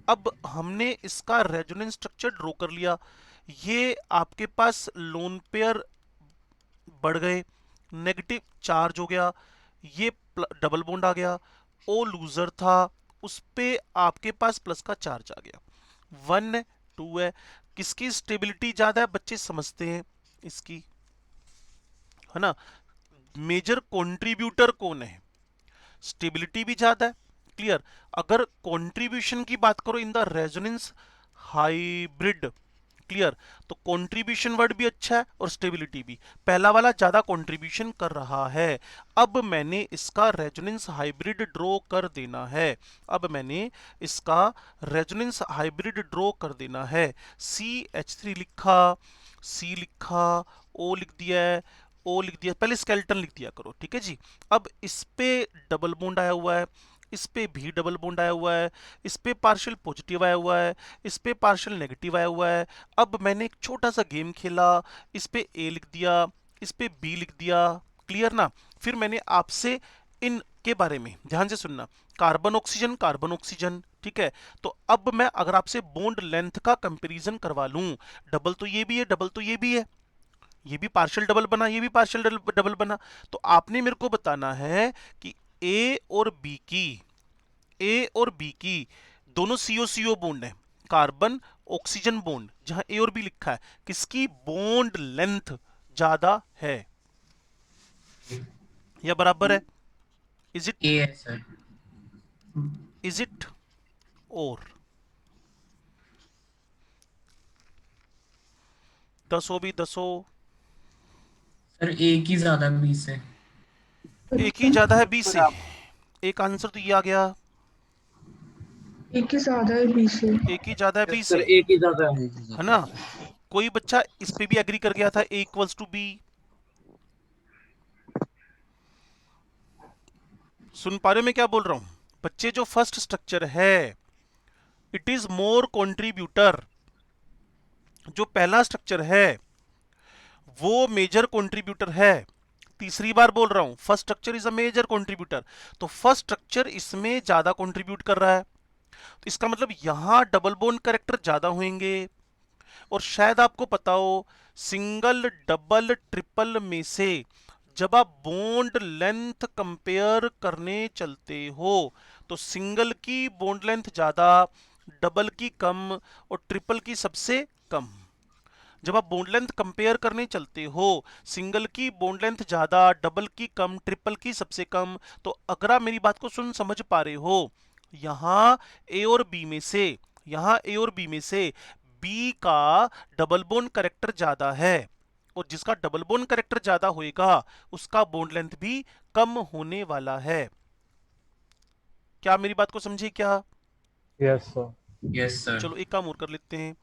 अब हमने इसका रेजोनेंस स्ट्रक्चर ड्रॉ कर लिया, ये आपके पास लोन पेयर बढ़ गए, नेगेटिव चार्ज हो गया, ये डबल बॉन्ड आ गया, ओ लूजर था, उस पे आपके पास प्लस का चार्ज आ गया, 1 है 2 है। किसकी स्टेबिलिटी ज्यादा है बच्चे समझते हैं, इसकी, है ना। मेजर कंट्रीब्यूटर कौन है, स्टेबिलिटी भी ज्यादा है, क्लियर। अगर कंट्रीब्यूशन की बात करो इन द रेजोनेंस हाइब्रिड, क्लियर, तो कंट्रीब्यूशन वर्ड भी अच्छा है और स्टेबिलिटी भी, पहला वाला ज्यादा कंट्रीब्यूशन कर रहा है। अब मैंने इसका रेजोनेंस हाइब्रिड ड्रॉ कर देना है, अब मैंने इसका रेजोनेंस हाइब्रिड ड्रॉ कर देना है। CH3 लिखा, C लिखा, O लिख दिया है, O लिख दिया, पहले स्केलेटन लिख दिया करो, ठीक है जी। अब इस पे डबल बॉन्ड आया हुआ है, इस पे भी डबल बॉन्ड आया हुआ है, इस पे पार्शियल पॉजिटिव आया हुआ है, इस पे पार्शियल नेगेटिव आया हुआ है। अब मैंने एक छोटा सा गेम खेला, इस पे A लिख दिया, इस पे B लिख दिया, क्लियर ना। फिर मैंने आपसे इन के बारे में ध्यान से सुनना, कार्बन ऑक्सीजन, ठीक है। तो अब मैं अगर आपसे बॉन्ड लेंथ का कंपैरिजन करवा लूं, डबल तो ये भी है, डबल तो ये भी है, ये भी पार्शियल डबल बना, ये भी पार्शियल डबल बना, तो आपने मेरे को बताना है कि ए और बी की दोनों सीओ सीओ बॉन्ड है, कार्बन ऑक्सीजन बॉन्ड, जहां ए और बी लिखा है, किसकी बॉन्ड लेंथ ज्यादा है या बराबर है? इज इट ए है सर। इज इट और 10 हो भी 10 हो, सर एक ही ज्यादा 20 से। एक ही ज्यादा है 20 से, एक आंसर तो ये आ गया, एक ही ज्यादा है 20 से। एक ही ज्यादा है 20 सर से, एक ही ज्यादा है। है ना। कोई बच्चा इस पे भी एग्री कर गया था, A इक्वल्स टू बी, सुन पा रहे हो मैं क्या बोल रहा हूं बच्चे? जो फर्स्ट स्ट्रक्चर है इट इज मोर कंट्रीब्यूटर, जो पहला स्ट्रक्चर है वो मेजर कंट्रीब्यूटर है। तीसरी बार बोल रहा हूं, first structure is a major contributor, तो फर्स्ट स्ट्रक्चर इसमें ज्यादा कंट्रीब्यूट कर रहा है, तो इसका मतलब यहां डबल बॉन्ड कैरेक्टर ज्यादा होंगे। और शायद आपको पता हो, सिंगल डबल ट्रिपल में से जब आप बॉन्ड लेंथ कंपेयर करने चलते हो तो सिंगल की बॉन्ड लेंथ ज्यादा, डबल की कम और ट्रिपल की सबसे कम। जब आप बॉन्ड लेंथ कंपेयर करने चलते हो, सिंगल की बॉन्ड लेंथ ज्यादा, डबल की कम, ट्रिपल की सबसे कम। तो अगर आप मेरी बात को समझ पा रहे हो, यहां ए और बी में से, यहां ए और बी में से बी का डबल बॉन्ड कैरेक्टर ज्यादा है, और जिसका डबल बॉन्ड कैरेक्टर ज्यादा होएगा उसका बॉन्ड लेंथ भी कम होने वाला है। क्या मेरी बात को समझे क्या? Yes sir. Yes sir. चलो एक काम और कर लेते हैं,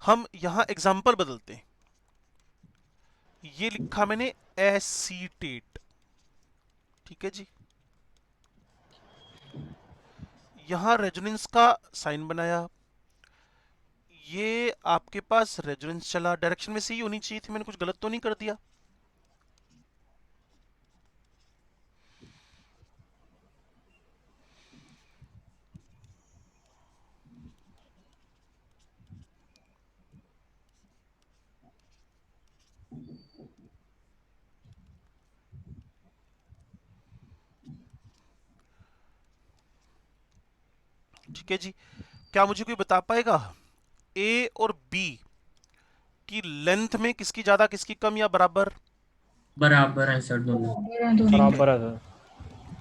हम यहां एग्जाम्पल बदलते हैं। ये लिखा मैंने एसीटेट, ठीक है जी, यहां रेजोनेंस का साइन बनाया, ये आपके पास रेजोनेंस चला, डायरेक्शन में सही होनी चाहिए थी, मैंने कुछ गलत तो नहीं कर दिया? ठीक है जी। क्या मुझे कोई बता पाएगा ए और बी की लेंथ में किसकी ज्यादा किसकी कम या बराबर? बराबर है सर दोनों, बराबर है सर,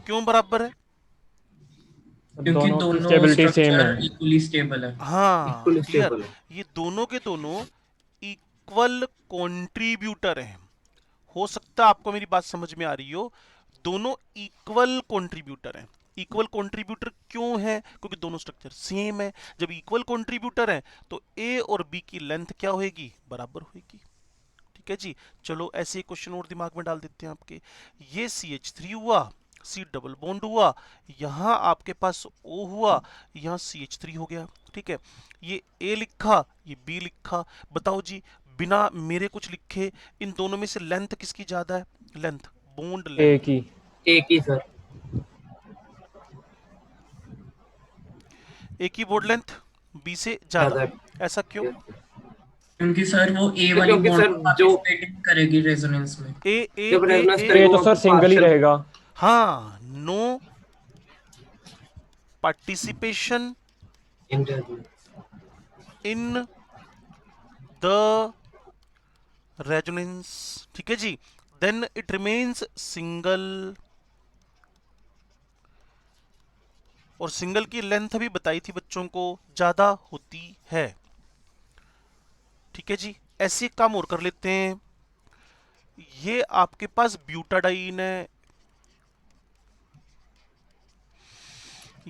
क्यों बराबर है? क्योंकि दोनों की दोनों स्टेबिलिटी सेम स्ट्रक्चर है। इक्वली स्टेबल है। हाँ Equally क्लियर, stable है। ये दोनों के दोनों इक्वल कंट्रीब्यूटर हैं। हो सकता है आपको मेरी बात समझ में आ रही हो, दोनों इक्वल कंट्रीब्यूटर हैं। इक्वल कंट्रीब्यूटर क्यों है? क्योंकि दोनों स्ट्रक्चर सेम है। जब इक्वल कंट्रीब्यूटर है तो ए और बी की लेंथ क्या होगी? बराबर होगी। ठीक है जी। चलो ऐसे ही क्वेश्चन और दिमाग में डाल देते हैं आपके। ये CH3 हुआ, C डबल बॉन्ड हुआ, यहाँ आपके पास O हुआ, यहाँ CH3 हो गया। ठीक है, ये A लिखा, ये B लिखा। बताओ जी बिना मेरे कुछ लिखे इन दोनों में से लेंथ किसकी ज्यादा है? Length, bond length. एक ही। एक ही सर। एक ही बॉन्ड लेंथ B से ज्यादा। ज्यादा। ऐसा क्यों? क्योंकि सर वो ए वाली क्योंकि बॉन्ड सर पार्टिसिपेट नहीं करेगी रेजोनेंस में। जब रेजोनेंस ये करेगा तो सर सिंगल ही रहेगा। हाँ, no participation in the resonance. ठीक है जी। देन इट रिमेन्स सिंगल, और सिंगल की लेंथ भी बताई थी बच्चों को ज्यादा होती है। ठीक है जी। ऐसे एक काम और कर लेते हैं। ये आपके पास ब्यूटाडाइन है,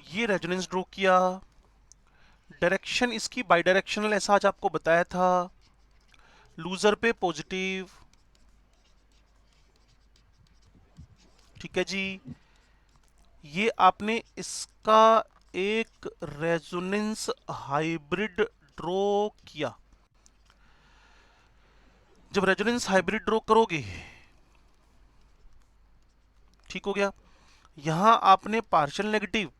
ये रेजोनेंस ड्रॉ किया, डायरेक्शन इसकी बाई डायरेक्शनल ऐसा आज आपको बताया था, लूजर पे पॉजिटिव। ठीक है जी। ये आपने इसका एक रेजोनेंस हाइब्रिड ड्रॉ किया। जब रेजोनेंस हाइब्रिड ड्रॉ करोगे, ठीक हो गया, यहां आपने पार्शियल नेगेटिव,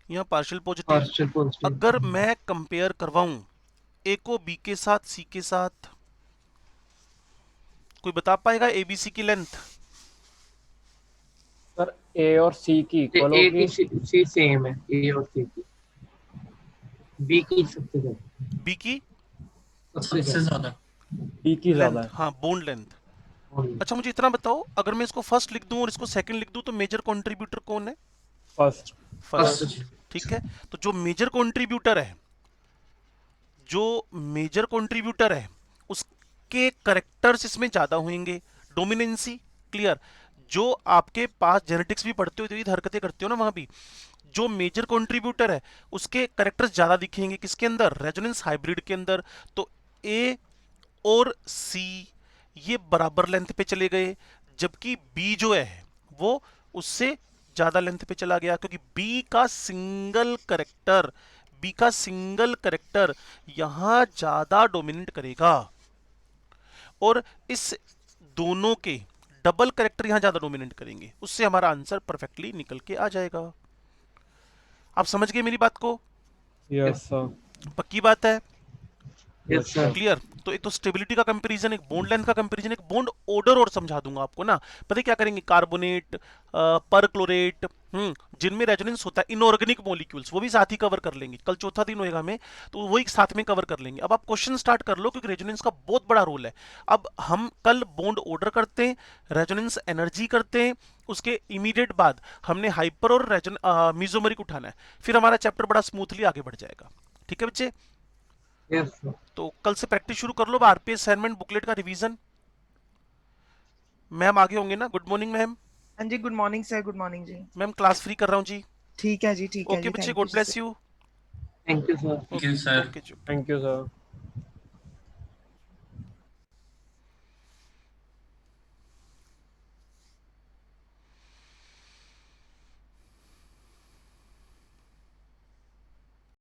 यहां पार्शियल पॉजिटिव। अगर मैं कंपेयर करवाऊं ए को बी के साथ, सी के साथ, कोई बता पाएगा एबीसी की लेंथ? सर ए और सी की इक्वल होगी। सी सेम है, ए और सी की। बी की सबसे ज्यादा। बी की सबसे ज्यादा बी की ज्यादा लेंथ, है। हाँ बॉन्ड लेंथ। अच्छा मुझे इतना बताओ, अगर मैं इसको फर्स्ट लिख दूं और इसको सेकंड लिख दूं तो मेजर कंट्रीब्यूटर कौन है? फर्स्ट। फर्स्ट। ठीक है, तो जो मेजर कंट्रीब्यूटर है, जो मेजर कंट्रीब्यूटर है उसके करेक्टर्स इसमें ज्यादा होंगे, डोमिनेंसी। क्लियर। जो आपके पास जेनेटिक्स भी पढ़ते हो तो ये हरकतें करते हो ना, वहां भी जो मेजर कंट्रीब्यूटर है उसके करेक्टर्स ज्यादा दिखेंगे किसके अंदर? रेजोनेंस हाइब्रिड के अंदर। तो ए और सी ये बराबर लेंथ पे चले गए, जबकि बी जो है वो उससे ज्यादा लेंथ पे चला गया, क्योंकि बी का सिंगल करेक्टर यहां ज्यादा डोमिनेट करेगा, और इस दोनों के डबल करेक्टर यहां ज्यादा डोमिनेट करेंगे। उससे हमारा आंसर परफेक्टली निकल के आ जाएगा। आप समझ गए मेरी बात को? Yes sir. पक्की बात है? Yes sir. क्लियर। तो एक तो स्टेबिलिटी का कंपैरिजन, एक बॉन्ड लेंथ का कंपैरिजन, एक बॉन्ड ऑर्डर और समझा दूंगा आपको ना। पता है क्या करेंगे? कार्बोनेट, परक्लोरेट, जिनमें रेजोनेंस होता है, इनऑर्गेनिक मॉलिक्यूल्स, वो भी साथ ही कवर कर लेंगे। कल चौथा दिन होएगा हमें, तो वो एक साथ में कवर कर लेंगे। अब आप क्वेश्चन स्टार्ट कर लो, क्योंकि रेजोनेंस का बहुत बड़ा रोल है। अब हम कल बॉन्ड ऑर्डर करते हैं, रेजोनेंस एनर्जी करते हैं, उसके इमीडिएट बाद हमने हाइपर और मीजोमरिक उठाना है, फिर हमारा चैप्टर बड़ा स्मूथली आगे बढ़ जाएगा। ठीक है बच्चे? Yes sir. तो कल से प्रैक्टिस शुरू कर लो। आरपीएस असाइनमेंट बुकलेट का रिवीजन। मैम आगे होंगे ना? Good morning ma'am. हाँ जी, good morning sir, good morning जी। मैम क्लास फ्री कर रहा हूँ जी। ठीक है जी, ठीक है ओके जी। बच्चे, thank God you bless you. Thank you sir. Thank you sir. Okay जी। Thank you sir.